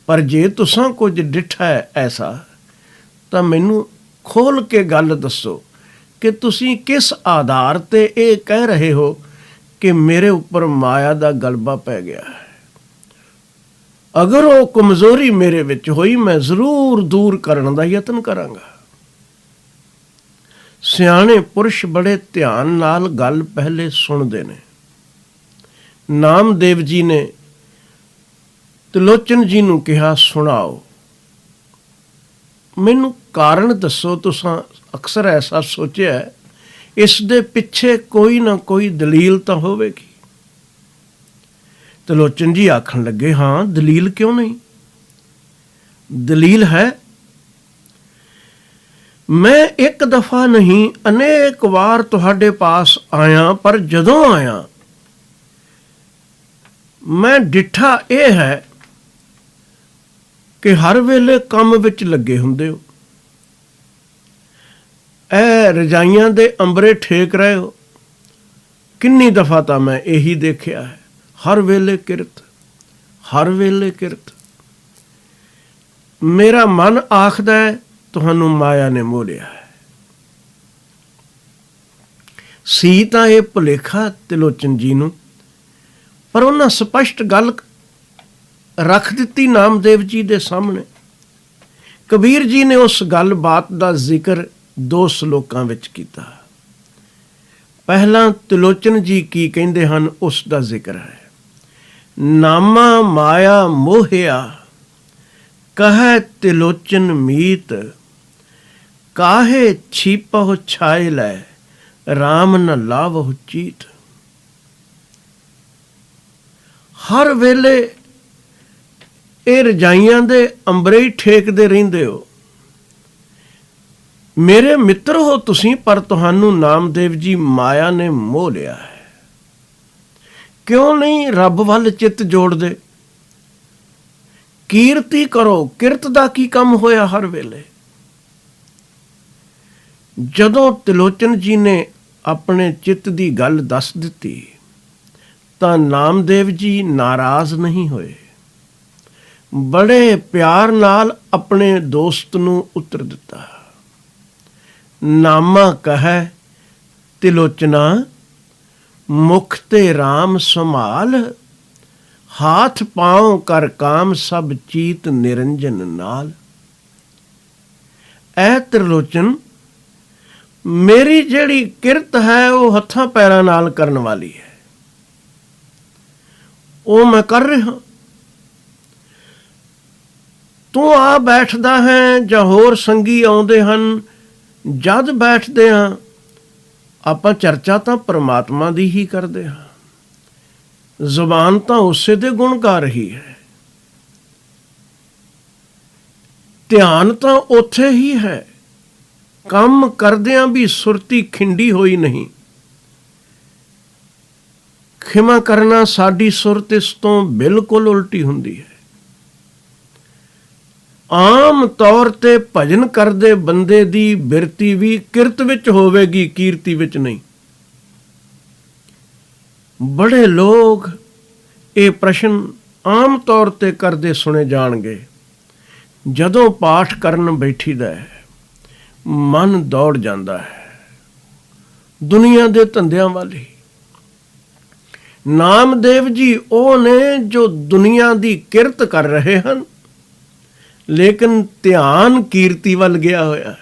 ਪਰ ਜੇ ਤੁਸੀਂ ਕੁਝ ਡਿੱਠਾ ਹੈ ਐਸਾ ਤਾਂ ਮੈਨੂੰ ਖੋਲ ਕੇ ਗੱਲ ਦੱਸੋ ਕਿ ਤੁਸੀਂ ਕਿਸ ਆਧਾਰ ਤੇ ਇਹ ਕਹਿ ਰਹੇ ਹੋ ਕਿ ਮੇਰੇ ਉੱਪਰ ਮਾਇਆ ਦਾ ਗਲਬਾ ਪੈ ਗਿਆ ਹੈ। ਅਗਰ ਉਹ ਕਮਜ਼ੋਰੀ ਮੇਰੇ ਵਿੱਚ ਹੋਈ, ਮੈਂ ਜ਼ਰੂਰ ਦੂਰ ਕਰਨ ਦਾ ਯਤਨ ਕਰਾਂਗਾ। ਸਿਆਣੇ ਪੁਰਸ਼ ਬੜੇ ਧਿਆਨ ਨਾਲ ਗੱਲ ਪਹਿਲੇ ਸੁਣਦੇ ਨੇ। ਨਾਮਦੇਵ ਜੀ ਨੇ ਤਿਲੋਚਨ ਜੀ ਨੂੰ ਕਿਹਾ, ਸੁਣਾਓ, ਮੈਨੂੰ ਕਾਰਨ ਦੱਸੋ। ਤੁਸੀਂ ਅਕਸਰ ਐਸਾ ਸੋਚਿਆ ਇਸ ਦੇ ਪਿੱਛੇ ਕੋਈ ਨਾ ਕੋਈ ਦਲੀਲ ਤਾਂ ਹੋਵੇਗੀ। ਤਿਲੋਚਨ ਜੀ ਆਖਣ ਲੱਗੇ, ਹਾਂ, ਦਲੀਲ ਕਿਉਂ ਨਹੀਂ? ਦਲੀਲ ਹੈ। ਮੈਂ ਇੱਕ ਦਫਾ ਨਹੀਂ ਅਨੇਕ ਵਾਰ ਤੁਹਾਡੇ ਪਾਸ ਆਇਆ, ਪਰ ਜਦੋਂ ਆਇਆ ਮੈਂ ਡਿੱਠਾ ਇਹ ਹੈ ਕਿ ਹਰ ਵੇਲੇ ਕੰਮ ਵਿੱਚ ਲੱਗੇ ਹੁੰਦੇ ਹੋ। ਇਹ ਰਜਾਈਆਂ ਦੇ ਅੰਬਰੇ ਠੇਕ ਰਹੇ ਹੋ। ਕਿੰਨੀ ਦਫਾ ਤਾਂ ਮੈਂ ਇਹੀ ਦੇਖਿਆ ਹੈ, ਹਰ ਵੇਲੇ ਕਿਰਤ, ਹਰ ਵੇਲੇ ਕਿਰਤ। ਮੇਰਾ ਮਨ ਆਖਦਾ ਹੈ ਤੁਹਾਨੂੰ ਮਾਇਆ ਨੇ ਮੋਹ ਲਿਆ ਹੈ। ਸੀ ਤਾਂ ਇਹ ਭੁਲੇਖਾ ਤਿਲੋਚਨ ਜੀ ਨੂੰ, ਪਰ ਉਹਨਾਂ ਸਪਸ਼ਟ ਗੱਲ ਰੱਖ ਦਿੱਤੀ ਨਾਮਦੇਵ ਜੀ ਦੇ ਸਾਹਮਣੇ। ਕਬੀਰ ਜੀ ਨੇ ਉਸ ਗੱਲਬਾਤ ਦਾ ਜ਼ਿਕਰ 2 ਸ਼ਲੋਕਾਂ ਵਿੱਚ ਕੀਤਾ। ਪਹਿਲਾਂ ਤਿਲੋਚਨ ਜੀ ਕੀ ਕਹਿੰਦੇ ਹਨ ਉਸ ਦਾ ਜ਼ਿਕਰ ਹੈ। ਨਾਮਾ ਮਾਇਆ ਮੋਹਿਆ ਕਹੈ ਤਿਲੋਚਨ ਮੀਤ, ਕਾਹੇ ਛੀਪਹੁ ਛਾਇ ਲੈ ਰਾਮ ਨ ਲਾਵਹੁ ਚੀਤ। ਹਰ ਵੇਲੇ ਇਹ ਰਜਾਈਆਂ ਦੇ ਅੰਬਰੇ ਹੀ ਠੇਕਦੇ ਰਹਿੰਦੇ ਹੋ। ਮੇਰੇ ਮਿੱਤਰ ਹੋ ਤੁਸੀਂ, ਪਰ ਤੁਹਾਨੂੰ ਨਾਮਦੇਵ ਜੀ ਮਾਇਆ ਨੇ ਮੋਹ ਲਿਆ ਹੈ। ਕਿਉਂ ਨਹੀਂ ਰੱਬ ਵੱਲ ਚਿੱਤ ਜੋੜਦੇ? ਕੀਰਤੀ ਕਰੋ। ਕਿਰਤ ਦਾ ਕੀ ਕੰਮ ਹੋਇਆ ਹਰ ਵੇਲੇ? ਜਦੋਂ ਤਿਲੋਚਨ ਜੀ ਨੇ ਆਪਣੇ ਚਿੱਤ ਦੀ ਗੱਲ ਦੱਸ ਦਿੱਤੀ ਤਾਂ ਨਾਮਦੇਵ ਜੀ ਨਾਰਾਜ਼ ਨਹੀਂ ਹੋਏ। ਬੜੇ ਪਿਆਰ ਨਾਲ ਆਪਣੇ ਦੋਸਤ ਨੂੰ ਉੱਤਰ ਦਿੱਤਾ। ਨਾਮਾ ਕਹੈ ਤਿਲੋਚਨਾ, ਮੁਖ ਤੇ ਰਾਮ ਸੰਭਾਲ, ਹਾਥ ਪਾਉ ਕਰ ਕਾਮ ਸਭ ਚੀਤ ਨਿਰੰਜਨ ਨਾਲ। ਐ ਤਿਲੋਚਨ, ਮੇਰੀ ਜਿਹੜੀ ਕਿਰਤ ਹੈ ਉਹ ਹੱਥਾਂ ਪੈਰਾਂ ਨਾਲ ਕਰਨ ਵਾਲੀ ਹੈ, ਉਹ ਮੈਂ ਕਰ ਰਿਹਾ। ਤੂੰ ਆ ਬੈਠਦਾ ਹੈ ਜਾਂ ਹੋਰ ਸੰਗੀ ਆਉਂਦੇ ਹਨ, ਜਦ ਬੈਠਦੇ ਹਾਂ ਆਪਾਂ ਚਰਚਾ ਤਾਂ ਪ੍ਰਮਾਤਮਾ ਦੀ ਹੀ ਕਰਦੇ ਹਾਂ, ਜ਼ੁਬਾਨ ਤਾਂ ਉਸੇ ਦੇ ਗੁਣ ਗਾ ਰਹੀ ਹੈ, ਧਿਆਨ ਤਾਂ ਉੱਥੇ ਹੀ ਹੈ, ਕੰਮ ਕਰਦਿਆਂ ਵੀ ਸੁਰਤੀ ਖਿੰਡੀ ਹੋਈ ਨਹੀਂ। ਖਿਮਾ ਕਰਨਾ, ਸਾਡੀ ਸੁਰਤ ਇਸ ਤੋਂ ਬਿਲਕੁਲ ਉਲਟੀ ਹੁੰਦੀ ਹੈ। ਆਮ ਤੌਰ ਤੇ ਭਜਨ ਕਰਦੇ ਬੰਦੇ ਦੀ ਬਿਰਤੀ ਵੀ ਕਿਰਤ ਵਿੱਚ ਹੋਵੇਗੀ, ਕੀਰਤੀ ਵਿੱਚ ਨਹੀਂ। ਬੜੇ ਲੋਕ ਇਹ ਪ੍ਰਸ਼ਨ ਆਮ ਤੌਰ ਤੇ ਕਰਦੇ ਸੁਣੇ ਜਾਣਗੇ। ਜਦੋਂ ਪਾਠ ਕਰਨ ਬੈਠੀਦਾ ਹੈ, ਮਨ ਦੌੜ ਜਾਂਦਾ ਹੈ ਦੁਨੀਆ ਦੇ ਧੰਦਿਆਂ ਵੱਲ ਹੀ। ਨਾਮਦੇਵ ਜੀ ਉਹ ਨੇ ਜੋ ਦੁਨੀਆ ਦੀ ਕਿਰਤ ਕਰ ਰਹੇ ਹਨ, ਲੇਕਿਨ ਧਿਆਨ ਕੀਰਤੀ ਵੱਲ ਗਿਆ ਹੋਇਆ ਹੈ।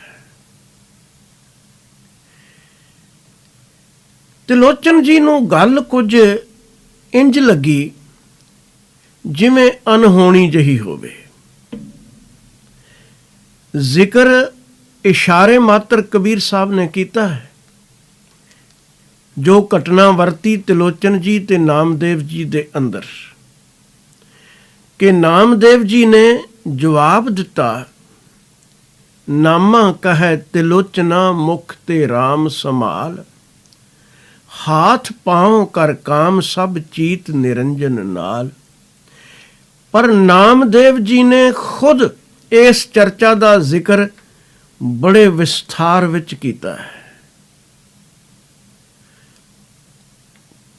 ਤਿਲੋਚਨ ਜੀ ਨੂੰ ਗੱਲ ਕੁਝ ਇੰਜ ਲੱਗੀ ਜਿਵੇਂ ਅਨਹੋਣੀ ਜਿਹੀ ਹੋਵੇ। ਜ਼ਿਕਰ ਇਸ਼ਾਰੇ ਮਾਤਰ ਕਬੀਰ ਸਾਹਿਬ ਨੇ ਕੀਤਾ ਹੈ। ਜੋ ਘਟਨਾ ਵਰਤੀ ਤਿਲੋਚਨ ਜੀ ਤੇ ਨਾਮਦੇਵ ਜੀ ਦੇ ਅੰਦਰ, ਕਿ ਨਾਮਦੇਵ ਜੀ ਨੇ ਜਵਾਬ ਦਿੱਤਾ, ਨਾਮਾ ਕਹੈ ਤਿਲੋਚਨਾ ਮੁਖ ਤੇ ਰਾਮ ਸੰਭਾਲ, ਹਾਥ ਪਾਉ ਕਰ ਕਾਮ ਸਭ ਚੀਤ ਨਿਰੰਜਨ ਨਾਲ। ਪਰ ਨਾਮਦੇਵ ਜੀ ਨੇ ਖੁਦ ਇਸ ਚਰਚਾ ਦਾ ਜ਼ਿਕਰ ਬੜੇ ਵਿਸਥਾਰ ਵਿੱਚ ਕੀਤਾ ਹੈ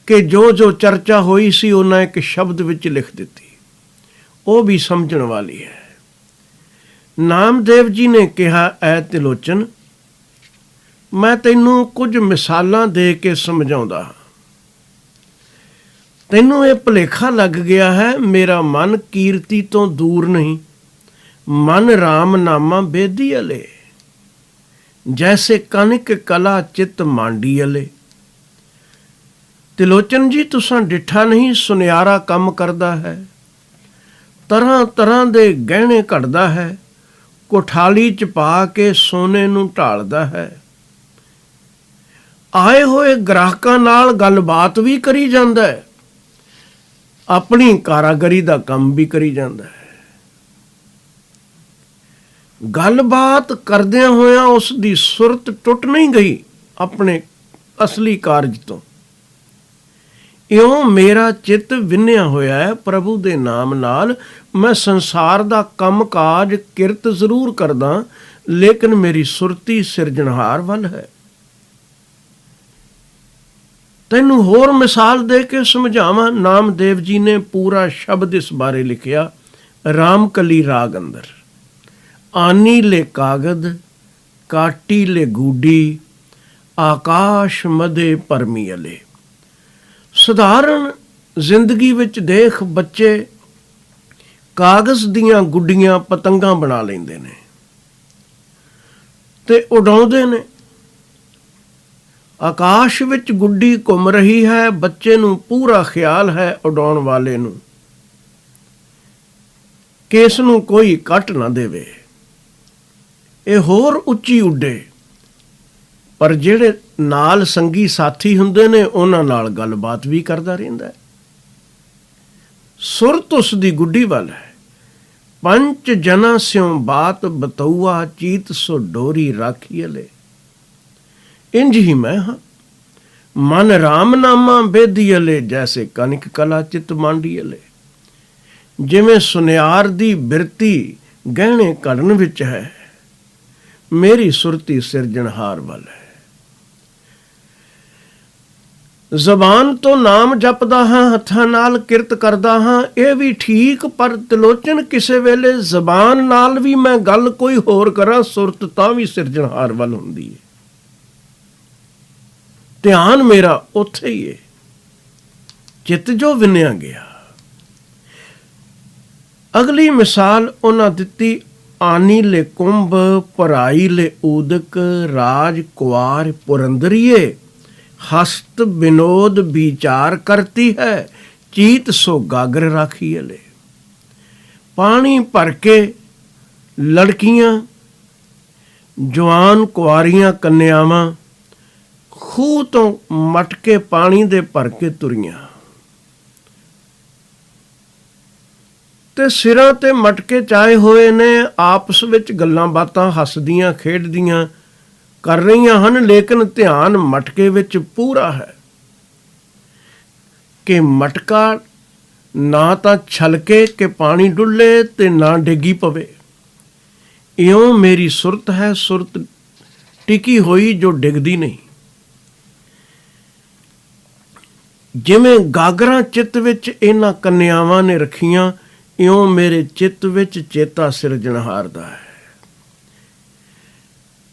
ਕਿ ਜੋ ਜੋ ਚਰਚਾ ਹੋਈ ਸੀ ਉਹਨਾਂ ਇੱਕ ਸ਼ਬਦ ਵਿੱਚ ਲਿਖ ਦਿੱਤੀ, ਉਹ ਵੀ ਸਮਝਣ ਵਾਲੀ ਹੈ। ਨਾਮਦੇਵ ਜੀ ਨੇ ਕਿਹਾ, ਐ ਤਿਲੋਚਨ, ਮੈਂ ਤੈਨੂੰ ਕੁਝ ਮਿਸਾਲਾਂ ਦੇ ਕੇ ਸਮਝਾਉਂਦਾ ਹਾਂ। ਤੈਨੂੰ ਇਹ ਭੁਲੇਖਾ ਲੱਗ ਗਿਆ ਹੈ ਮੇਰਾ ਮਨ ਕੀਰਤੀ ਤੋਂ ਦੂਰ ਨਹੀਂ, ਮਨ ਰਾਮ ਨਾਮਾ ਬੇਦੀ ਅਲੇ, ਜੈਸੇ ਕਨਿਕ ਕਲਾ ਚਿਤ ਮਾਂਡੀ ਅਲੇ। ਤਿਲੋਚਨ ਜੀ, ਤੁਸਾਂ ਡਿੱਠਾ ਨਹੀਂ ਸੁਨਿਆਰਾ ਕੰਮ ਕਰਦਾ ਹੈ, ਤਰ੍ਹਾਂ ਤਰ੍ਹਾਂ ਦੇ ਗਹਿਣੇ ਘੜਦਾ ਹੈ, ਕੋਠਾਲੀ ਚ ਪਾ ਕੇ ਸੋਨੇ ਨੂੰ ਢਾਲਦਾ ਹੈ, ਆਏ ਹੋਏ ਗ੍ਰਾਹਕਾਂ ਨਾਲ ਗੱਲਬਾਤ ਵੀ ਕਰੀ ਜਾਂਦਾ ਹੈ, ਆਪਣੀ ਕਾਰਾਗਰੀ ਦਾ ਕੰਮ ਵੀ ਕਰੀ ਜਾਂਦਾ ਹੈ। ਗੱਲਬਾਤ ਕਰਦਿਆਂ ਹੋਇਆਂ ਉਸ ਦੀ ਸੁਰਤ ਟੁੱਟ ਨਹੀਂ ਗਈ ਆਪਣੇ ਅਸਲੀ ਕਾਰਜ ਤੋਂ। ਇਉਂ ਮੇਰਾ ਚਿੱਤ ਵਿੰਨਿਆ ਹੋਇਆ ਹੈ ਪ੍ਰਭੂ ਦੇ ਨਾਮ ਨਾਲ। ਮੈਂ ਸੰਸਾਰ ਦਾ ਕੰਮ ਕਾਜ ਕਿਰਤ ਜ਼ਰੂਰ ਕਰਦਾ, ਲੇਕਿਨ ਮੇਰੀ ਸੁਰਤੀ ਸਿਰਜਣਹਾਰ ਵੱਲ ਹੈ। ਤੈਨੂੰ ਹੋਰ ਮਿਸਾਲ ਦੇ ਕੇ ਸਮਝਾਵਾਂ। ਨਾਮਦੇਵ ਜੀ ਨੇ ਪੂਰਾ ਸ਼ਬਦ ਇਸ ਬਾਰੇ ਲਿਖਿਆ ਰਾਮਕਲੀ ਰਾਗ ਅੰਦਰ। ਆਨੀ ਲੈ ਕਾਗਦ, ਕਾਟੀ ਲੈ ਗੂਡੀ, ਆਕਾਸ਼ ਮਧੇ ਪਰਮੀ ਅਲੇ। ਸਧਾਰਨ ਜ਼ਿੰਦਗੀ ਵਿੱਚ ਦੇਖ ਬੱਚੇ ਕਾਗਜ਼ ਦੀਆਂ ਗੁੱਡੀਆਂ ਪਤੰਗਾਂ ਬਣਾ ਲੈਂਦੇ ਨੇ ਤੇ ਉਡਾਉਂਦੇ ਨੇ। ਆਕਾਸ਼ ਵਿੱਚ ਗੁੱਡੀ ਘੁੰਮ ਰਹੀ ਹੈ, ਬੱਚੇ ਨੂੰ ਪੂਰਾ ਖਿਆਲ ਹੈ ਉਡਾਉਣ ਵਾਲੇ ਨੂੰ ਕਿ ਇਸ ਨੂੰ ਕੋਈ ਕੱਟ ਨਾ ਦੇਵੇ, ਇਹ ਹੋਰ ਉੱਚੀ ਉੱਡੇ। ਪਰ ਜਿਹੜੇ ਨਾਲ ਸੰਗੀ ਸਾਥੀ ਹੁੰਦੇ ਨੇ ਉਹਨਾਂ ਨਾਲ ਗੱਲਬਾਤ ਵੀ ਕਰਦਾ ਰਹਿੰਦਾ ਹੈ। ਸੁਰਤ ਉਸ ਦੀ ਗੁੱਡੀ ਵੱਲ ਹੈ। ਪੰਚ ਜਨਾ ਸਿਉ ਬਾਤ ਬਤਊਆ, ਚੀਤ ਸੋ ਡੋਰੀ ਰਾਖੀ ਅਲੇ। ਇੰਜ ਹੀ ਮੈਂ ਹਾਂ, ਮਨ ਰਾਮ ਨਾਮਾ ਬੇਦੀ ਅਲੇ, ਜੈਸੇ ਕਨਿਕ ਕਲਾ ਚਿਤ ਮਾਂਡੀ ਅਲੇ। ਜਿਵੇਂ ਸੁਨਿਆਰ ਦੀ ਬਿਰਤੀ ਗਹਿਣੇ ਘੜਨ ਵਿੱਚ ਹੈ, ਮੇਰੀ ਸੁਰਤੀ ਸਿਰਜਣਹਾਰ ਵੱਲ ਹੈ। ਜ਼ਬਾਨ ਤੋਂ ਨਾਮ ਜਪਦਾ ਹਾਂ, ਹੱਥਾਂ ਨਾਲ ਕਿਰਤ ਕਰਦਾ ਹਾਂ, ਇਹ ਵੀ ਠੀਕ। ਪਰ ਤਿਲੋਚਨ, ਕਿਸੇ ਵੇਲੇ ਜ਼ਬਾਨ ਨਾਲ ਵੀ ਮੈਂ ਗੱਲ ਕੋਈ ਹੋਰ ਕਰਾਂ, ਸੁਰਤ ਤਾਂ ਵੀ ਸਿਰਜਣਹਾਰ ਵੱਲ ਹੁੰਦੀ ਹੈ। ਧਿਆਨ ਮੇਰਾ ਉੱਥੇ ਹੀ ਹੈ, ਚਿੱਤ ਜੋ ਵਿੰਨਿਆ ਗਿਆ। ਅਗਲੀ ਮਿਸਾਲ ਉਹਨਾਂ ਦਿੱਤੀ, ਆਨੀ ਲੈ ਕੁੰਭ, ਪਰਾਈ ਲੈ ਊਦਕ, ਰਾਜ ਕੁਆਰ ਪੁਰੰਦਰੀਏ, ਹਸਤ ਵਿਨੋਦ ਵਿਚਾਰ ਕਰਤੀ ਹੈ, ਚੀਤ ਸੋ ਗਾਗਰ ਰਾਖੀ ਅਲੇ। ਪਾਣੀ ਭਰ ਕੇ ਲੜਕੀਆਂ, ਜਵਾਨ ਕੁਆਰੀਆਂ ਕੰਨਿਆਵਾਂ ਖੂਹ ਤੋਂ ਮਟਕੇ ਪਾਣੀ ਦੇ ਭਰ ਕੇ ਤੁਰੀਆਂ ਤੇ ਸਿਰਾਂ ਤੇ ਮਟਕੇ ਚਾਏ ਹੋਏ ਨੇ, ਆਪਸ ਵਿੱਚ ਗੱਲਾਂ ਬਾਤਾਂ ਹੱਸਦੀਆਂ ਖੇਡਦੀਆਂ ਕਰ ਰਹੀਆਂ ਹਨ, ਲੇਕਿਨ ਧਿਆਨ ਮਟਕੇ ਵਿੱਚ ਪੂਰਾ ਹੈ ਕਿ ਮਟਕਾ ਨਾ ਤਾਂ ਛਲਕੇ ਕਿ ਪਾਣੀ ਡੁੱਲੇ ਤੇ ਨਾ ਡਿੱਗੀ ਪਵੇ। ਇਉਂ ਮੇਰੀ ਸੁਰਤ ਹੈ, ਸੁਰਤ ਟਿਕੀ ਹੋਈ ਜੋ ਡਿੱਗਦੀ ਨਹੀਂ। ਜਿਵੇਂ ਗਾਗਰਾਂ ਚਿੱਤ ਵਿੱਚ ਇਹਨਾਂ ਕੰਨਿਆਵਾਂ ਨੇ ਰੱਖੀਆਂ, ਇਉਂ ਮੇਰੇ ਚਿੱਤ ਵਿੱਚ ਚੇਤਾ ਸਿਰਜਣਹਾਰ ਦਾ ਹੈ।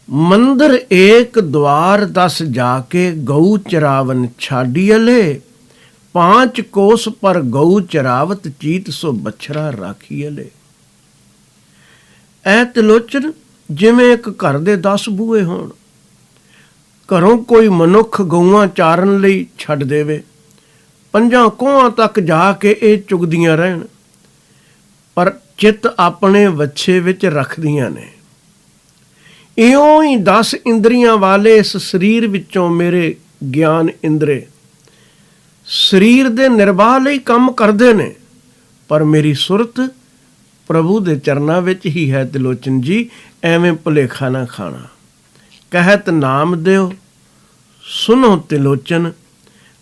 ਮੰਦਰ ਏਕ द्वार 10 जाके गऊ चरावन छाडियले, 5 कोस पर गऊ चरावत चीत सो बछड़ा राखीयले। ਐ ਤਿਲੋਚਨ, ਜਿਵੇਂ ਇੱਕ ਘਰ ਦੇ 10 ਬੂਹੇ ਹੋਣ, ਘਰੋਂ ਕੋਈ ਮਨੁੱਖ ਗਊਆਂ ਚਾਰਨ ਲਈ ਛੱਡ ਦੇਵੇ, 5 ਕੋਹਾਂ ਤੱਕ ਜਾ ਕੇ ਇਹ ਚੁਗਦੀਆਂ ਰਹਿਣ, ਪਰ ਚਿੱਤ ਆਪਣੇ ਵੱਛੇ ਵਿੱਚ ਰੱਖਦੀਆਂ ਨੇ। ਇਉਂ ਹੀ 10 ਇੰਦਰੀਆਂ ਵਾਲੇ ਇਸ ਸਰੀਰ ਵਿੱਚੋਂ ਮੇਰੇ ਗਿਆਨ ਇੰਦਰੇ ਸਰੀਰ ਦੇ ਨਿਰਵਾਹ ਲਈ ਕੰਮ ਕਰਦੇ ਨੇ, ਪਰ ਮੇਰੀ ਸੁਰਤ ਪ੍ਰਭੂ ਦੇ ਚਰਨਾਂ ਵਿੱਚ ਹੀ ਹੈ। ਤਿਲੋਚਨ ਜੀ, ਐਵੇਂ ਭੁਲੇਖਾ ਨਾ ਖਾਣਾ। ਕਹਿਤ ਨਾਮਦੇਵ ਸੁਨੋ ਤਿਲੋਚਨ,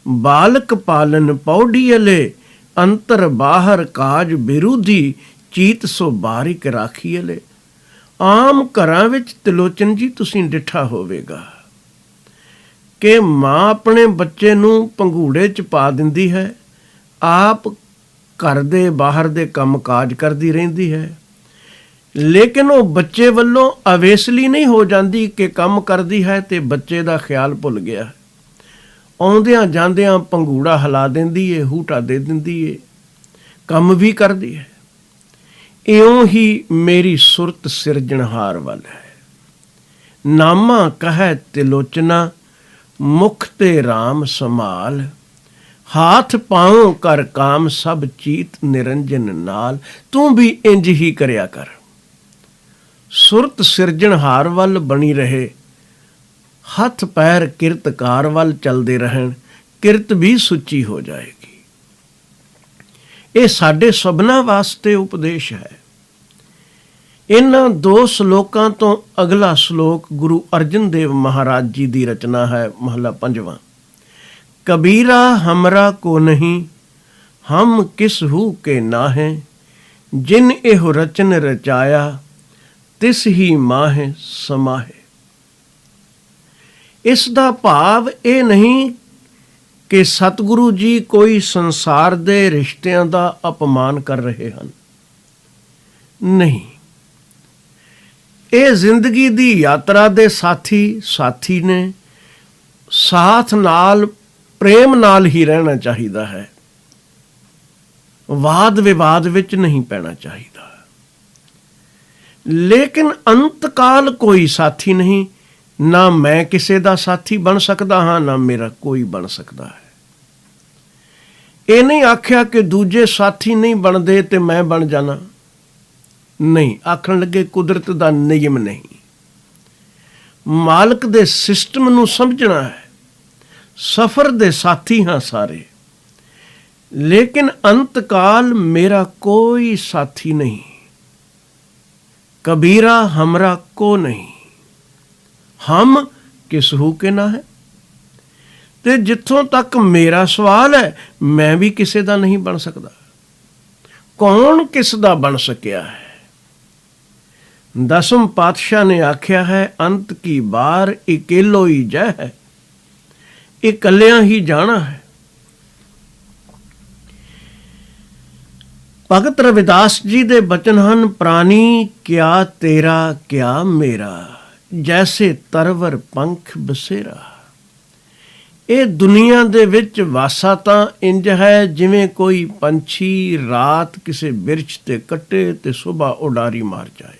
ਬਾਲਕ ਪਾਲਨ ਪੌੜੀਅਲੇ, ਅੰਤਰ ਬਾਹਰ ਕਾਜ ਬਿਰੂਧੀ, ਚੀਤ ਸੋ ਬਾਰਿਕ ਰਾਖੀਅਲੇ। ਆਮ ਘਰਾਂ ਵਿੱਚ ਤਿਲੋਚਨ ਜੀ ਤੁਸੀਂ ਡਿੱਠਾ ਹੋਵੇਗਾ ਕਿ ਮਾਂ ਆਪਣੇ ਬੱਚੇ ਨੂੰ ਪੰਘੂੜੇ 'ਚ ਪਾ ਦਿੰਦੀ ਹੈ, ਆਪ ਘਰ ਦੇ ਬਾਹਰ ਦੇ ਕੰਮ ਕਾਜ ਕਰਦੀ ਰਹਿੰਦੀ ਹੈ, ਲੇਕਿਨ ਉਹ ਬੱਚੇ ਵੱਲੋਂ ਅਵੇਸਲੀ ਨਹੀਂ ਹੋ ਜਾਂਦੀ ਕਿ ਕੰਮ ਕਰਦੀ ਹੈ ਤੇ ਬੱਚੇ ਦਾ ਖਿਆਲ ਭੁੱਲ ਗਿਆ। ਆਉਂਦਿਆਂ ਜਾਂਦਿਆਂ ਪੰਘੂੜਾ ਹਿਲਾ ਦਿੰਦੀ ਏ, ਹੂਟਾ ਦੇ ਦਿੰਦੀ ਏ, ਕੰਮ ਵੀ ਕਰਦੀ ਹੈ। ਇਉਂ ਹੀ ਮੇਰੀ ਸੁਰਤ ਸਿਰਜਣਹਾਰ ਵੱਲ ਹੈ। ਨਾਮਾ ਕਹੈ ਤਿਲੋਚਨਾ, ਮੁਖ ਤੇ ਰਾਮ ਸੰਭਾਲ, ਹਾਥ ਪਾਉ ਕਰ ਕਾਮ ਸਭ ਚੀਤ ਨਿਰੰਜਨ ਨਾਲ। ਤੂੰ ਵੀ ਇੰਜ ਹੀ ਕਰਿਆ ਕਰ, ਸੁਰਤ ਸਿਰਜਣਹਾਰ ਵੱਲ ਬਣੀ ਰਹੇ, ਹੱਥ ਪੈਰ ਕਿਰਤਕਾਰ ਵੱਲ ਚੱਲਦੇ ਰਹਿਣ, ਕਿਰਤ ਵੀ ਸੁੱਚੀ ਹੋ ਜਾਏਗੀ। ਇਹ ਸਾਡੇ ਸਭਨਾਂ ਵਾਸਤੇ ਉਪਦੇਸ਼ ਹੈ। ਇਹਨਾਂ 2 ਸ਼ਲੋਕਾਂ ਤੋਂ ਅਗਲਾ ਸ਼ਲੋਕ ਗੁਰੂ ਅਰਜਨ ਦੇਵ ਮਹਾਰਾਜ ਜੀ ਦੀ ਰਚਨਾ ਹੈ, ਮਹਲਾ 5ਵਾਂ। कबीरा हमरा को नहीं, हम किस हु के नाहे, जिन एहो रचन रचाया, तिस ही माहे समाहे। ਇਸ ਦਾ ਭਾਵ ਇਹ ਨਹੀਂ ਕਿ ਸਤਿਗੁਰੂ ਜੀ ਕੋਈ ਸੰਸਾਰ ਦੇ ਰਿਸ਼ਤਿਆਂ ਦਾ ਅਪਮਾਨ ਕਰ ਰਹੇ ਹਨ। ਨਹੀਂ, ਇਹ ਜ਼ਿੰਦਗੀ ਦੀ ਯਾਤਰਾ ਦੇ ਸਾਥੀ ਨੇ। ਸਾਥ ਨਾਲ ਪ੍ਰੇਮ ਨਾਲ ਹੀ ਰਹਿਣਾ ਚਾਹੀਦਾ ਹੈ, ਵਾਦ ਵਿਵਾਦ ਵਿੱਚ ਨਹੀਂ ਪੈਣਾ ਚਾਹੀਦਾ। ਲੇਕਿਨ ਅੰਤਕਾਲ ਕੋਈ ਸਾਥੀ ਨਹੀਂ, ਨਾ ਮੈਂ ਕਿਸੇ ਦਾ ਸਾਥੀ ਬਣ ਸਕਦਾ ਹਾਂ, ਨਾ ਮੇਰਾ ਕੋਈ ਬਣ ਸਕਦਾ ਹੈ। ਇਹ ਨਹੀਂ ਆਖਿਆ ਕਿ ਦੂਜੇ ਸਾਥੀ ਨਹੀਂ ਬਣਦੇ ਤੇ ਮੈਂ ਬਣ ਜਾਣਾ। ਨਹੀਂ, ਆਖਣ ਲੱਗੇ ਕੁਦਰਤ ਦਾ ਨਿਯਮ ਨਹੀਂ, ਮਾਲਕ ਦੇ ਸਿਸਟਮ ਨੂੰ ਸਮਝਣਾ ਹੈ। ਸਫ਼ਰ ਦੇ ਸਾਥੀ ਹਾਂ ਸਾਰੇ, ਲੇਕਿਨ ਅੰਤਕਾਲ ਮੇਰਾ ਕੋਈ ਸਾਥੀ ਨਹੀਂ। कबीरा हमरा को नहीं, हम किस हु के ना है। ਤੇ ਜਿੱਥੋਂ ਤੱਕ ਮੇਰਾ ਸਵਾਲ ਹੈ, ਮੈਂ ਵੀ ਕਿਸੇ ਦਾ ਨਹੀਂ ਬਣ ਸਕਦਾ। ਕੌਣ ਕਿਸ ਦਾ ਬਣ ਸਕਿਆ ਹੈ? 10ਵੇਂ ਪਾਤਸ਼ਾਹ ਨੇ ਆਖਿਆ ਹੈ, ਅੰਤ ਕੀ ਬਾਰ ਇਕੇਲੋ ਹੀ ਜੈ ਹੈ, ਇਕੱਲਿਆਂ ਹੀ ਜਾਣਾ ਹੈ। ਭਗਤ ਰਵਿਦਾਸ ਜੀ ਦੇ ਬਚਨ ਹਨ, ਪ੍ਰਾਨੀ ਕਿਆ ਤੇਰਾ ਕਿਆ ਮੇਰਾ, ਜੈਸੇ ਤਰਵਰ ਪੰਖ ਬਸੇਰਾ। ਇਹ ਦੁਨੀਆ ਦੇ ਵਿੱਚ ਵਾਸਾ ਤਾਂ ਇੰਜ ਹੈ ਜਿਵੇਂ ਕੋਈ ਪੰਛੀ ਰਾਤ ਕਿਸੇ ਬਿਰਛ ਤੇ ਕੱਟੇ ਤੇ ਸੁਬਾਹ ਉਡਾਰੀ ਮਾਰ ਜਾਏ।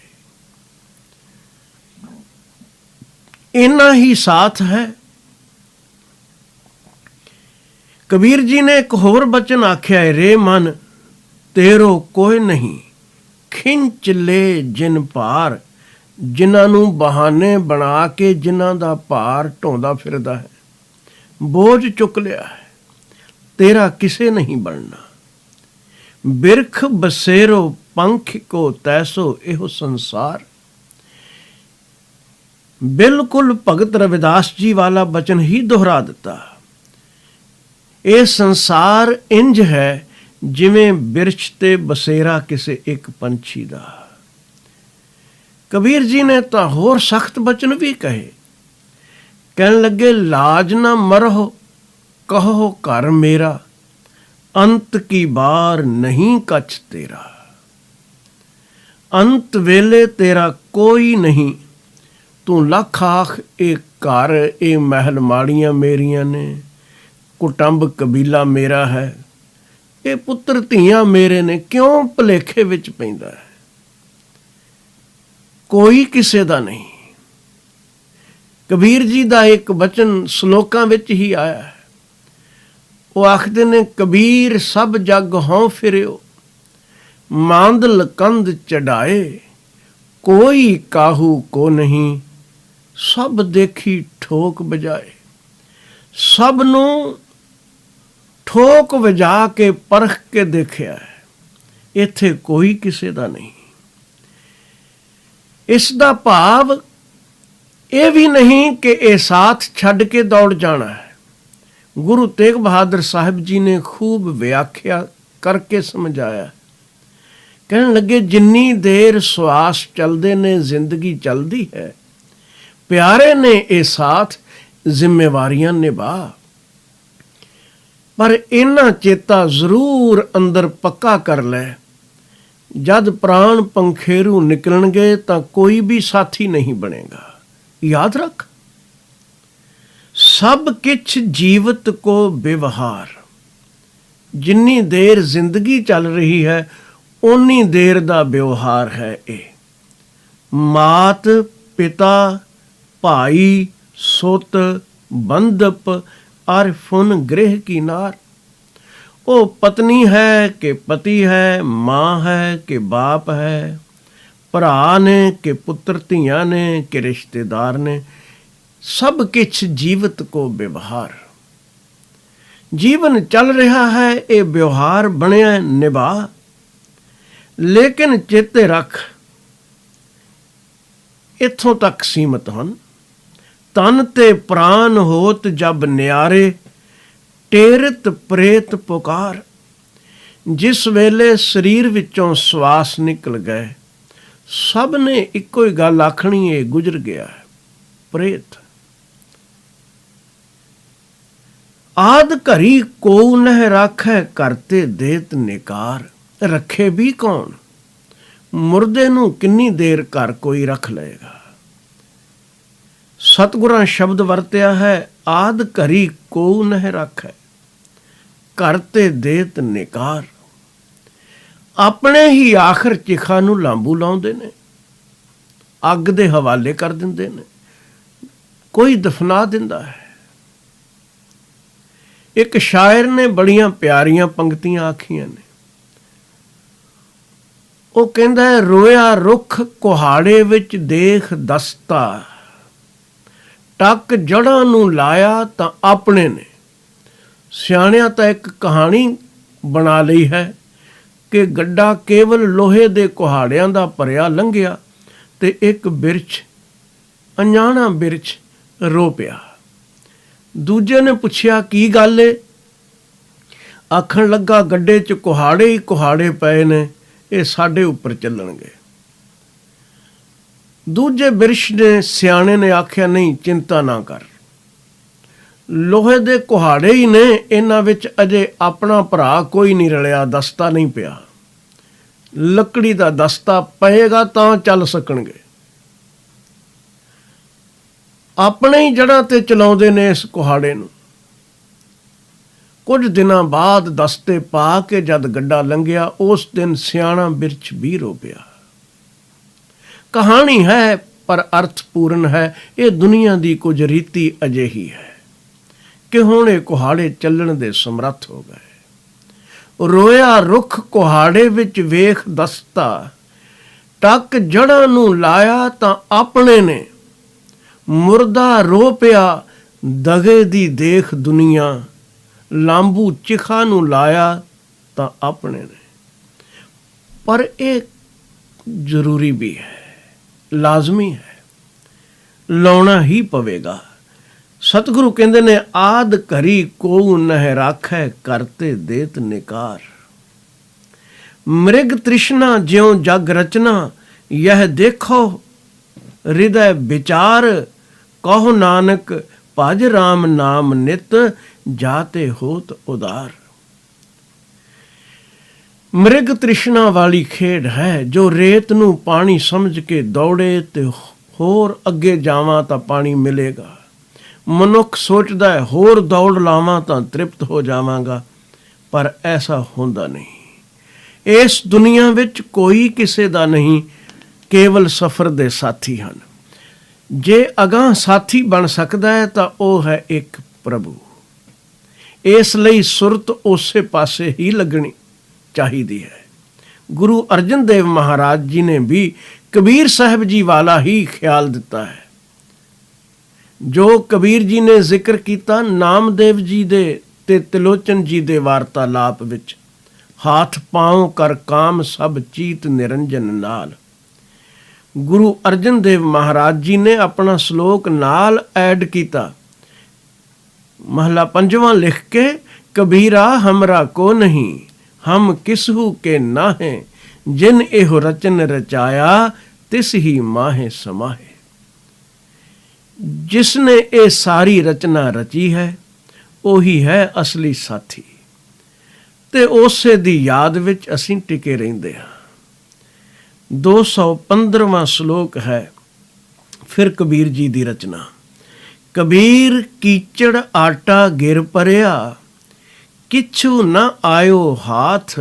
ਇੰਨਾ ਹੀ ਸਾਥ ਹੈ। ਕਬੀਰ ਜੀ ਨੇ ਇੱਕ ਹੋਰ ਬਚਨ ਆਖਿਆ ਹੈ, ਰੇ ਮਨ ਤੇਰੋ ਕੋਈ ਨਹੀਂ, ਖਿੰਚ ਲੈ ਜਿਨ ਭਾਰ। ਜਿਨ੍ਹਾਂ ਨੂੰ ਬਹਾਨੇ ਬਣਾ ਕੇ ਜਿਨ੍ਹਾਂ ਦਾ ਭਾਰ ਢੋਂਦਾ ਫਿਰਦਾ ਹੈ, ਬੋਝ ਚੁੱਕ ਲਿਆ ਹੈ, ਤੇਰਾ ਕਿਸੇ ਨਹੀਂ ਬਣਨਾ। ਬਿਰਖ ਬਸੇਰੋ ਪੰਖ ਕੋ ਤੈਸੋ ਇਹੋ ਸੰਸਾਰ। ਬਿਲਕੁਲ ਭਗਤ ਰਵਿਦਾਸ ਜੀ ਵਾਲਾ ਬਚਨ ਹੀ ਦੁਹਰਾ ਦਿੱਤਾ। ਇਹ ਸੰਸਾਰ ਇੰਜ ਹੈ ਜਿਵੇਂ ਬਿਰਛ ਤੇ ਬਸੇਰਾ ਕਿਸੇ ਇੱਕ ਪੰਛੀ ਦਾ। ਕਬੀਰ ਜੀ ਨੇ ਤਾਂ ਹੋਰ ਸਖਤ ਬਚਨ ਵੀ ਕਹੇ। ਕਹਿਣ ਲੱਗੇ, ਲਾਜ ਨਾ ਮਰੋ ਕਹੋ ਘਰ ਮੇਰਾ, ਅੰਤ ਕੀ ਬਾਰ ਨਹੀਂ ਕੱਛ ਤੇਰਾ। ਅੰਤ ਵੇਲੇ ਤੇਰਾ ਕੋਈ ਨਹੀਂ, ਤੂੰ ਲੱਖ ਆਖ ਇਹ ਘਰ ਇਹ ਮਹਿਲ ਮਾੜੀਆਂ ਮੇਰੀਆਂ ਨੇ, ਕੁਟੰਬ ਕਬੀਲਾ ਮੇਰਾ ਹੈ, ਇਹ ਪੁੱਤਰ ਧੀਆਂ ਮੇਰੇ ਨੇ। ਕਿਉਂ ਭੁਲੇਖੇ ਵਿੱਚ ਪੈਂਦਾ ਹੈ? ਕੋਈ ਕਿਸੇ ਦਾ ਨਹੀਂ। ਕਬੀਰ ਜੀ ਦਾ ਇੱਕ ਬਚਨ ਸ਼ਲੋਕਾਂ ਵਿੱਚ ਹੀ ਆਇਆ ਹੈ। ਉਹ ਆਖਦੇ ਨੇ, ਕਬੀਰ ਸਭ ਜਗ ਹੋਂ ਫਿਰਿਓ, ਮਾਂਦਲ ਕੰਧ ਚੜਾਏ, ਕੋਈ ਕਾਹੂ ਕੋ ਨਹੀਂ, ਸਭ ਦੇਖੀ ਠੋਕ ਵਜਾਏ। ਸਭ ਨੂੰ ਠੋਕ ਵਜਾ ਕੇ ਪਰਖ ਕੇ ਦੇਖਿਆ ਹੈ, ਇੱਥੇ ਕੋਈ ਕਿਸੇ ਦਾ ਨਹੀਂ। ਇਸ ਦਾ ਭਾਵ ਇਹ ਵੀ ਨਹੀਂ ਕਿ ਇਹ ਸਾਥ ਛੱਡ ਕੇ ਦੌੜ ਜਾਣਾ ਹੈ। ਗੁਰੂ ਤੇਗ ਬਹਾਦਰ ਸਾਹਿਬ ਜੀ ਨੇ ਖੂਬ ਵਿਆਖਿਆ ਕਰਕੇ ਸਮਝਾਇਆ। ਕਹਿਣ ਲੱਗੇ, ਜਿੰਨੀ ਦੇਰ ਸਵਾਸ ਚੱਲਦੇ ਨੇ ਜ਼ਿੰਦਗੀ ਚੱਲਦੀ ਹੈ, ਪਿਆਰੇ ਨੇ ਇਹ ਸਾਥ ਜ਼ਿੰਮੇਵਾਰੀਆਂ ਨਿਭਾ। ਪਰ ਇਹਨਾਂ ਚੇਤਾ ਜ਼ਰੂਰ ਅੰਦਰ ਪੱਕਾ ਕਰ ਲੈ, ਜਦ ਪ੍ਰਾਣ ਪੰਖੇਰੂ ਨਿਕਲਣਗੇ ਤਾਂ ਕੋਈ ਵੀ ਸਾਥੀ ਨਹੀਂ ਬਣੇਗਾ। ਯਾਦ ਰੱਖ, ਸਭ ਕਿਛ ਜੀਵਤ ਕੋ ਵਿਵਹਾਰ। ਜਿੰਨੀ ਦੇਰ ਜ਼ਿੰਦਗੀ ਚੱਲ ਰਹੀ ਹੈ ਓਨੀ ਦੇਰ ਦਾ ਵਿਵਹਾਰ ਹੈ ਇਹ। ਮਾਤ ਪਿਤਾ ਭਾਈ ਸੁਤ ਬੰਧਪ ਅਰ ਫੁਨ ਗ੍ਰਹਿ ਕੀ ਨਾਰ। ਉਹ ਪਤਨੀ ਹੈ ਕਿ ਪਤੀ ਹੈ, ਮਾਂ ਹੈ ਕਿ ਬਾਪ ਹੈ, ਭਰਾ ਨੇ ਕਿ ਪੁੱਤਰ ਧੀਆਂ ਨੇ ਕਿ ਰਿਸ਼ਤੇਦਾਰ ਨੇ। ਸਭ ਕਿਛ ਜੀਵਤ ਕੋ ਵਿਵਹਾਰ। ਜੀਵਨ ਚੱਲ ਰਿਹਾ ਹੈ, ਇਹ ਵਿਵਹਾਰ ਬਣਿਆ ਨਿਭਾ। ਲੇਕਿਨ ਚੇਤੇ ਰੱਖ, ਇੱਥੋਂ ਤੱਕ ਸੀਮਤ ਹਨ। ਤਨ ਤੇ ਪ੍ਰਾਨ ਹੋਤ ਜਬ ਨਿਆਰੇ, ਟੇਰਤ ਪ੍ਰੇਤ ਪੁਕਾਰ। ਜਿਸ ਵੇਲੇ ਸਰੀਰ ਵਿੱਚੋਂ ਸਵਾਸ ਨਿਕਲ ਗਏ, ਸਭ ਨੇ ਇੱਕੋ ਹੀ ਗੱਲ ਆਖਣੀ, ਇਹ ਗੁਜ਼ਰ ਗਿਆ ਹੈ, ਪ੍ਰੇਤ। ਆਦ ਘਰੀ ਕੋ ਨਹਿ ਰਾਖੈ, ਕਰਤੇ ਦੇਤ ਨਿਕਾਰ। ਰੱਖੇ ਵੀ ਕੌਣ? ਮੁਰਦੇ ਨੂੰ ਕਿੰਨੀ ਦੇਰ ਘਰ ਕੋਈ ਰੱਖ ਲਏਗਾ। ਸਤਿਗੁਰਾਂ ਸ਼ਬਦ ਵਰਤਿਆ ਹੈ, ਆਦ ਘਰੀ ਕੋ ਨਹਿ ਰਾਖੈ, ਕਰਤੇ ਦੇਤ ਨਿਕਾਰ। ਆਪਣੇ ਹੀ ਆਖਰ ਚਿਖਾ ਨੂੰ ਲਾਂਬੂ ਲਾਉਂਦੇ ਨੇ, ਅੱਗ ਦੇ ਹਵਾਲੇ ਕਰ ਦਿੰਦੇ ਨੇ, ਕੋਈ ਦਫਨਾ ਦਿੰਦਾ ਹੈ। ਇੱਕ ਸ਼ਾਇਰ ਨੇ ਬੜੀਆਂ ਪਿਆਰੀਆਂ ਪੰਕਤੀਆਂ ਆਖੀਆਂ ਨੇ। ਉਹ ਕਹਿੰਦਾ ਹੈ, ਰੋਇਆ ਰੁੱਖ ਕੁਹਾੜੇ ਵਿੱਚ ਦੇਖ ਦਸਤਾ, ਟੱਕ ਜੜ੍ਹਾਂ ਨੂੰ ਲਾਇਆ ਤਾਂ ਆਪਣੇ ਨੇ। ਸਿਆਣਿਆਂ ਤਾਂ ਇੱਕ ਕਹਾਣੀ ਬਣਾ ਲਈ ਹੈ ਕਿ ਗੱਡਾ ਕੇਵਲ ਲੋਹੇ ਦੇ ਕੁਹਾੜਿਆਂ ਦਾ ਭਰਿਆ ਲੰਘਿਆ ਤੇ ਇੱਕ ਬਿਰਛ, ਅਣਜਾਣਾ ਬਿਰਛ ਰੋ ਪਿਆ। ਦੂਜੇ ਨੇ ਪੁੱਛਿਆ, ਕੀ ਗੱਲ ਏ? ਆਖਣ ਲੱਗਾ, ਗੱਡੇ 'ਚ ਕੁਹਾੜੇ ਹੀ ਕੁਹਾੜੇ ਪਏ ਨੇ, ਇਹ ਸਾਡੇ ਉੱਪਰ ਚੱਲਣਗੇ। ਦੂਜੇ ਬਿਰਛ ਨੇ, ਸਿਆਣੇ ਨੇ ਆਖਿਆ, ਨਹੀਂ ਚਿੰਤਾ ਨਾ ਕਰ, ਲੋਹੇ ਦੇ ਕੁਹਾੜੇ ਹੀ ਨੇ, ਇਹਨਾਂ ਵਿੱਚ ਅਜੇ ਆਪਣਾ ਭਰਾ ਕੋਈ ਨਹੀਂ ਰਲਿਆ, ਦਸਤਾ ਨਹੀਂ ਪਿਆ। ਲੱਕੜੀ ਦਾ ਦਸਤਾ ਪਏਗਾ ਤਾਂ ਚੱਲ ਸਕਣਗੇ। ਆਪਣੇ ਹੀ ਜੜ੍ਹਾਂ ਤੇ ਚਲਾਉਂਦੇ ਨੇ ਇਸ ਕੁਹਾੜੇ ਨੂੰ। ਕੁਝ ਦਿਨਾਂ ਬਾਅਦ ਦਸਤੇ ਪਾ ਕੇ ਜਦ ਗੱਡਾ ਲੰਘਿਆ, ਉਸ ਦਿਨ ਸਿਆਣਾ ਬਿਰਛ ਵੀ ਰੋ ਪਿਆ। ਕਹਾਣੀ ਹੈ ਪਰ ਅਰਥਪੂਰਨ ਹੈ। ਇਹ ਦੁਨੀਆ ਦੀ ਕੁਝ ਰੀਤੀ ਅਜਿਹੀ ਹੈ ਕਿ ਹੁਣ ਇਹ ਕੁਹਾੜੇ ਚੱਲਣ ਦੇ ਸਮਰੱਥ ਹੋ ਗਏ। ਰੋਇਆ ਰੁੱਖ ਕੁਹਾੜੇ ਵਿੱਚ ਵੇਖ ਦਸਤਾ, ਟੱਕ ਜੜ੍ਹਾਂ ਨੂੰ ਲਾਇਆ ਤਾਂ ਆਪਣੇ ਨੇ। ਮੁਰਦਾ ਰੋ ਪਿਆ ਦਗੇ ਦੀ ਦੇਖ ਦੁਨੀਆ, ਲਾਂਬੂ ਚਿਖਾ ਨੂੰ ਲਾਇਆ ਤਾਂ ਆਪਣੇ ਨੇ। ਪਰ ਇਹ ਜ਼ਰੂਰੀ ਵੀ ਹੈ, ਲਾਜ਼ਮੀ ਹੈ, ਲਾਉਣਾ ਹੀ ਪਵੇਗਾ। ਸਤਿਗੁਰੂ ਕਹਿੰਦੇ ਨੇ, ਆਦ ਘਰੀ ਕੋਉ ਨਹਿ ਰਾਖੈ, ਕਰਤੇ ਦੇਤ ਨਿਕਾਰ। ਮ੍ਰਿਗ ਤ੍ਰਿਸ਼ਨਾ ਜਿਉ ਜਗ ਰਚਨਾ, ਯਹ ਦੇਖੋ ਹਿਰਦੈ ਵਿਚਾਰ। ਕਹੋ ਨਾਨਕ ਭਜ ਰਾਮ ਨਾਮ ਨਿਤ, ਜਾਤੇ ਹੋਤ ਉਦਾਰ। ਮ੍ਰਿਗ ਤ੍ਰਿਸ਼ਨਾ ਵਾਲੀ ਖੇਡ ਹੈ, ਜੋ ਰੇਤ ਨੂੰ ਪਾਣੀ ਸਮਝ ਕੇ ਦੌੜੇ ਤੇ ਹੋਰ ਅੱਗੇ ਜਾਵਾਂ ਤਾਂ ਪਾਣੀ ਮਿਲੇਗਾ। ਮਨੁੱਖ ਸੋਚਦਾ ਹੈ ਹੋਰ ਦੌੜ ਲਾਵਾਂ ਤਾਂ ਤ੍ਰਿਪਤ ਹੋ ਜਾਵਾਂਗਾ, ਪਰ ਐਸਾ ਹੁੰਦਾ ਨਹੀਂ। ਇਸ ਦੁਨੀਆ ਵਿੱਚ ਕੋਈ ਕਿਸੇ ਦਾ ਨਹੀਂ, ਕੇਵਲ ਸਫ਼ਰ ਦੇ ਸਾਥੀ ਹਨ। ਜੇ ਅਗਾਂਹ ਸਾਥੀ ਬਣ ਸਕਦਾ ਹੈ ਤਾਂ ਉਹ ਹੈ ਇੱਕ ਪ੍ਰਭੂ। ਇਸ ਲਈ ਸੁਰਤ ਉਸੇ ਪਾਸੇ ਹੀ ਲੱਗਣੀ ਚਾਹੀਦੀ ਹੈ। ਗੁਰੂ ਅਰਜਨ ਦੇਵ ਮਹਾਰਾਜ ਜੀ ਨੇ ਵੀ ਕਬੀਰ ਸਾਹਿਬ ਜੀ ਵਾਲਾ ਹੀ ਖਿਆਲ ਦਿੱਤਾ ਹੈ। ਜੋ ਕਬੀਰ ਜੀ ਨੇ ਜ਼ਿਕਰ ਕੀਤਾ ਨਾਮਦੇਵ ਜੀ ਦੇ ਤੇ ਤਿਲੋਚਨ ਜੀ ਦੇ ਵਾਰਤਾਲਾਪ ਵਿੱਚ, ਹਾਥ ਪਾਉ ਕਰ ਕਾਮ ਸਭ ਚੀਤ ਨਿਰੰਜਨ ਨਾਲ। ਗੁਰੂ ਅਰਜਨ ਦੇਵ ਮਹਾਰਾਜ ਜੀ ਨੇ ਆਪਣਾ ਸ਼ਲੋਕ ਨਾਲ ਐਡ ਕੀਤਾ, ਮਹਲਾ 5ਵਾਂ ਲਿਖ ਕੇ, ਕਬੀਰਾ ਹਮਰਾ ਕੋ ਨਹੀਂ, ਹਮ ਕਿਸਹੂ ਕੇ ਨਾਹੇ, ਜਿਨ ਇਹੋ ਰਚਨ ਰਚਾਇਆ, ਤਿਸ ਹੀ ਮਾਹੇ ਸਮਾਹੇ। ਜਿਸ ਨੇ ਇਹ ਸਾਰੀ ਰਚਨਾ ਰਚੀ ਹੈ, ਉਹੀ ਹੈ ਅਸਲੀ ਸਾਥੀ, ਤੇ ਉਸੇ ਦੀ ਯਾਦ ਵਿੱਚ ਅਸੀਂ ਟਿਕੇ ਰਹਿੰਦੇ ਹਾਂ। 215ਵਾਂ ਸ਼ਲੋਕ ਹੈ ਫਿਰ ਕਬੀਰ ਜੀ ਦੀ ਰਚਨਾ। ਕਬੀਰ ਕੀਚੜ ਆਟਾ ਗਿਰ ਪਰਿਆ, ਕਿਛੂ ਨਾ ਆਇਓ ਹਾਥ,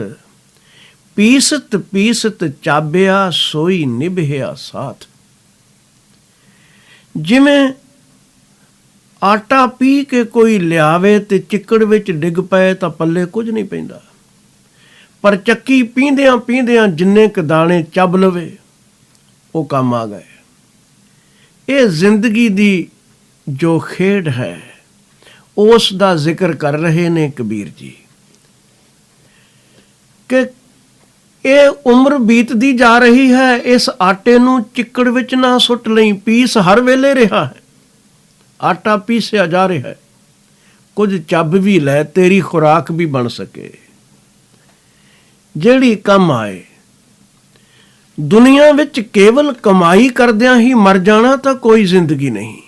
ਪੀਸਤ ਪੀਸਤ ਚਾਬਿਆ, ਸੋਈ ਨਿਭਿਆ ਸਾਥ। ਜਿਵੇਂ ਆਟਾ ਪੀ ਕੇ ਕੋਈ ਲਿਆਵੇ ਤੇ ਚਿੱਕੜ ਵਿੱਚ ਡਿੱਗ ਪਏ ਤਾਂ ਪੱਲੇ ਕੁਝ ਨਹੀਂ ਪੈਂਦਾ, ਪਰ ਚੱਕੀ ਪੀਂਦਿਆਂ ਪੀਂਦਿਆਂ ਜਿੰਨੇ ਕੁ ਦਾਣੇ ਚੱਬ ਲਵੇ ਉਹ ਕੰਮ ਆ ਗਏ। ਇਹ ਜ਼ਿੰਦਗੀ ਦੀ ਜੋ ਖੇਡ ਹੈ ਉਸ ਦਾ ਜ਼ਿਕਰ ਕਰ ਰਹੇ ਨੇ ਕਬੀਰ ਜੀ ਕਿ ਇਹ ਉਮਰ ਬੀਤਦੀ ਜਾ ਰਹੀ ਹੈ, ਇਸ ਆਟੇ ਨੂੰ ਚਿੱਕੜ ਵਿੱਚ ਨਾ ਸੁੱਟ ਲਈ। ਪੀਸ ਹਰ ਵੇਲੇ ਰਿਹਾ ਹੈ, ਆਟਾ ਪੀਸਿਆ ਜਾ ਰਿਹਾ ਹੈ, ਕੁਝ ਚੱਬ ਵੀ ਲੈ, ਤੇਰੀ ਖੁਰਾਕ ਵੀ ਬਣ ਸਕੇ, ਜਿਹੜੀ ਕੰਮ ਆਏ। ਦੁਨੀਆ ਵਿੱਚ ਕੇਵਲ ਕਮਾਈ ਕਰਦਿਆਂ ਹੀ ਮਰ ਜਾਣਾ ਤਾਂ ਕੋਈ ਜ਼ਿੰਦਗੀ ਨਹੀਂ,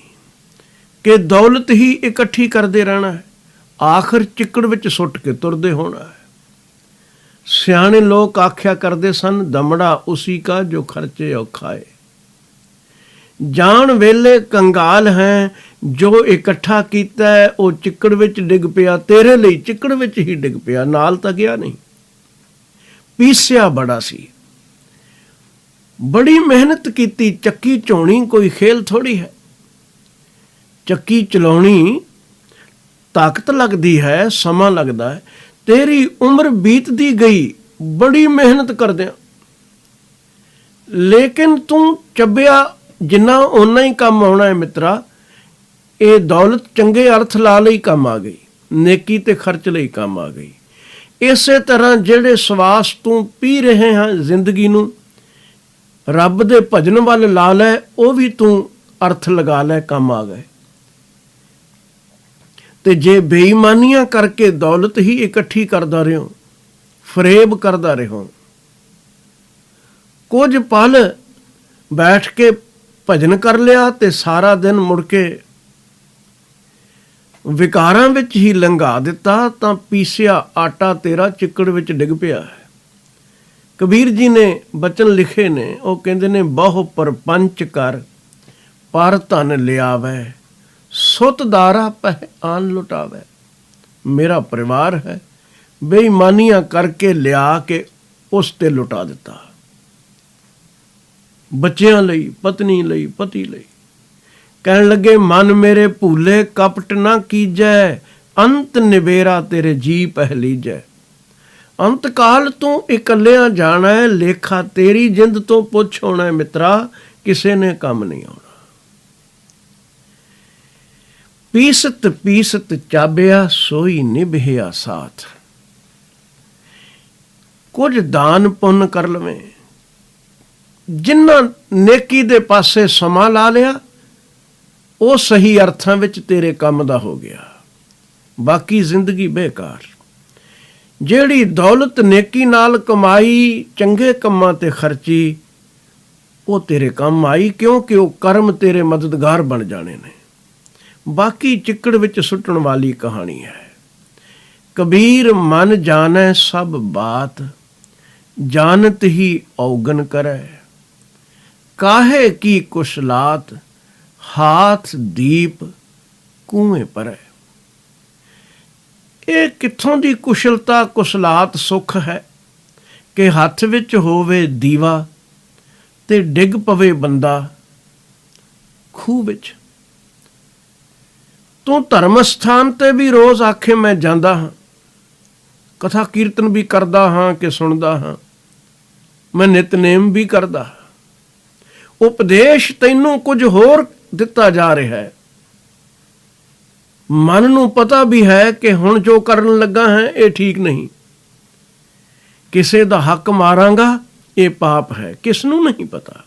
ਕਿ ਦੌਲਤ ਹੀ ਇਕੱਠੀ ਕਰਦੇ ਰਹਿਣਾ ਹੈ, ਆਖਰ ਚਿੱਕੜ ਵਿੱਚ ਸੁੱਟ ਕੇ ਤੁਰਦੇ ਹੋਣਾ ਹੈ। ਸਿਆਣੇ ਲੋਕ ਆਖਿਆ ਕਰਦੇ ਸਨ, ਦਮੜਾ ਉਸੀ ਕਾ ਜੋ ਖਰਚੇ ਔ ਖਾਏ। ਜਾਣ ਵੇਲੇ ਕੰਗਾਲ ਹੈ, ਜੋ ਇਕੱਠਾ ਕੀਤਾ ਹੈ ਉਹ ਚਿੱਕੜ ਵਿੱਚ ਡਿੱਗ ਪਿਆ, ਤੇਰੇ ਲਈ ਚਿੱਕੜ ਵਿੱਚ ਹੀ ਡਿੱਗ ਪਿਆ, ਨਾਲ ਤਾਂ ਗਿਆ ਨਹੀਂ। ਪੀਸਿਆ ਬੜਾ ਸੀ, ਬੜੀ ਮਿਹਨਤ ਕੀਤੀ, ਚੱਕੀ ਝੋਣੀ ਕੋਈ ਖੇਲ ਥੋੜੀ ਹੈ। ਚੱਕੀ ਚਲਾਉਣੀ ਤਾਕਤ ਲੱਗਦੀ ਹੈ, ਸਮਾਂ ਲੱਗਦਾ ਹੈ। ਤੇਰੀ ਉਮਰ ਬੀਤਦੀ ਗਈ ਬੜੀ ਮਿਹਨਤ ਕਰਦਿਆਂ, ਲੇਕਿਨ ਤੂੰ ਚੱਬਿਆ ਜਿੰਨਾ ਓਨਾ ਹੀ ਕੰਮ ਆਉਣਾ ਹੈ ਮਿੱਤਰਾ। ਇਹ ਦੌਲਤ ਚੰਗੇ ਅਰਥ ਲਾ ਲਈ ਕੰਮ ਆ ਗਈ, ਨੇਕੀ ਤੇ ਖਰਚ ਲਈ ਕੰਮ ਆ ਗਈ। ਇਸੇ ਤਰ੍ਹਾਂ ਜਿਹੜੇ ਸਵਾਸ ਤੂੰ ਪੀ ਰਹੇ ਹਾਂ ਜ਼ਿੰਦਗੀ ਨੂੰ, ਰੱਬ ਦੇ ਭਜਨ ਵੱਲ ਲਾ ਲੈ, ਉਹ ਵੀ ਤੂੰ ਅਰਥ ਲਗਾ ਲੈ, ਕੰਮ ਆ ਗਏ। ਤੇ ਜੇ ਬੇਈਮਾਨੀਆਂ ਕਰਕੇ ਦੌਲਤ ਹੀ ਇਕੱਠੀ ਕਰਦਾ ਰਹੋ, ਫਰੇਬ ਕਰਦਾ ਰਹੋ, ਕੁਝ ਪਲ ਬੈਠ ਕੇ ਭਜਨ ਕਰ ਲਿਆ ਤੇ ਸਾਰਾ ਦਿਨ ਮੁੜ ਕੇ ਵਿਕਾਰਾਂ ਵਿੱਚ ਹੀ ਲੰਘਾ ਦਿੱਤਾ, ਤਾਂ ਪੀਸਿਆ ਆਟਾ ਤੇਰਾ ਚਿੱਕੜ ਵਿੱਚ ਡਿੱਗ ਪਿਆ ਹੈ। ਕਬੀਰ ਜੀ ਨੇ ਬਚਨ ਲਿਖੇ ਨੇ, ਉਹ ਕਹਿੰਦੇ ਨੇ, ਬਹੁ ਪਰਪੰਚ ਕਰ ਪਰ ਧਨ ਲਿਆਵੈ, ਸੁਤ ਦਾਰਾ ਪਹਿ ਆਨ ਲੁਟਾਵੇ। ਮੇਰਾ ਪਰਿਵਾਰ ਹੈ, ਬੇਈਮਾਨੀਆਂ ਕਰਕੇ ਲਿਆ ਕੇ ਉਸ ਤੇ ਲੁਟਾ ਦਿੱਤਾ। ਬੱਚਿਆਂ ਲਈ, ਪਤਨੀ ਲਈ, ਪਤੀ ਲਈ। ਕਹਿਣ ਲੱਗੇ, ਮਨ ਮੇਰੇ ਭੂਲੇ ਕਪਟ ਨਾ ਕੀਜੈ, ਅੰਤ ਨਿਬੇਰਾ ਤੇਰੇ ਜੀ ਪਹਿਲੀਜੈ। ਅੰਤ ਕਾਲ ਤੂੰ ਇਕੱਲਿਆਂ ਜਾਣਾ ਹੈ, ਲੇਖਾ ਤੇਰੀ ਜਿੰਦ ਤੋਂ ਪੁੱਛ ਹੋਣਾ ਹੈ ਮਿੱਤਰਾ, ਕਿਸੇ ਨੇ ਕੰਮ ਨਹੀਂ ਆਉਣਾ। ਪੀਸਤ ਪੀਸਤ ਚਾਬਿਆ ਸੋਈ ਨਿਭਿਆ ਸਾਥ। ਕੁਝ ਦਾਨ ਪੁੰਨ ਕਰ ਲਵੇਂ, ਜਿਨ੍ਹਾਂ ਨੇਕੀ ਦੇ ਪਾਸੇ ਸਮਾਂ ਲਾ ਲਿਆ ਉਹ ਸਹੀ ਅਰਥਾਂ ਵਿੱਚ ਤੇਰੇ ਕੰਮ ਦਾ ਹੋ ਗਿਆ, ਬਾਕੀ ਜ਼ਿੰਦਗੀ ਬੇਕਾਰ। ਜਿਹੜੀ ਦੌਲਤ ਨੇਕੀ ਨਾਲ ਕਮਾਈ, ਚੰਗੇ ਕੰਮਾਂ ਤੇ ਖਰਚੀ, ਉਹ ਤੇਰੇ ਕੰਮ ਆਈ, ਕਿਉਂਕਿ ਉਹ ਕਰਮ ਤੇਰੇ ਮਦਦਗਾਰ ਬਣ ਜਾਣੇ ਨੇ। ਬਾਕੀ ਚਿੱਕੜ ਵਿੱਚ ਸੁੱਟਣ ਵਾਲੀ ਕਹਾਣੀ ਹੈ। ਕਬੀਰ ਮਨ ਜਾਣੈ ਸਭ ਬਾਤ, ਜਾਣਤ ਹੀ ਔਗਨ ਕਰੈ। ਕਾਹੇ ਕੀ ਕੁਸ਼ਲਾਤ, ਹਾਥ ਦੀਪ ਕੂਏ ਪਰੈ। ਇਹ ਕਿੱਥੋਂ ਦੀ ਕੁਸ਼ਲਤਾ, ਕੁਸ਼ਲਾਤ, ਸੁੱਖ ਹੈ ਕਿ ਹੱਥ ਵਿੱਚ ਹੋਵੇ ਦੀਵਾ ਤੇ ਡਿੱਗ ਪਵੇ ਬੰਦਾ ਖੂਹ ਵਿੱਚ। ਤੂੰ ਧਰਮ ਸਥਾਨ ਤੇ ਵੀ ਰੋਜ਼ ਆਖੇ ਮੈਂ ਜਾਂਦਾ ਹਾਂ, ਕਥਾ ਕੀਰਤਨ ਵੀ ਕਰਦਾ ਹਾਂ ਕਿ ਸੁਣਦਾ ਹਾਂ, ਮੈਂ ਨਿਤਨੇਮ ਵੀ ਕਰਦਾ ਹਾਂ, ਉਪਦੇਸ਼ ਤੈਨੂੰ ਕੁਝ ਹੋਰ ਦਿੱਤਾ ਜਾ ਰਿਹਾ ਹੈ। ਮਨ ਨੂੰ ਪਤਾ ਵੀ ਹੈ ਕਿ ਹੁਣ ਜੋ ਕਰਨ ਲੱਗਾ ਹੈ ਇਹ ਠੀਕ ਨਹੀਂ, ਕਿਸੇ ਦਾ ਹੱਕ ਮਾਰਾਂਗਾ ਇਹ ਪਾਪ ਹੈ, ਕਿਸ ਨੂੰ ਨਹੀਂ ਪਤਾ।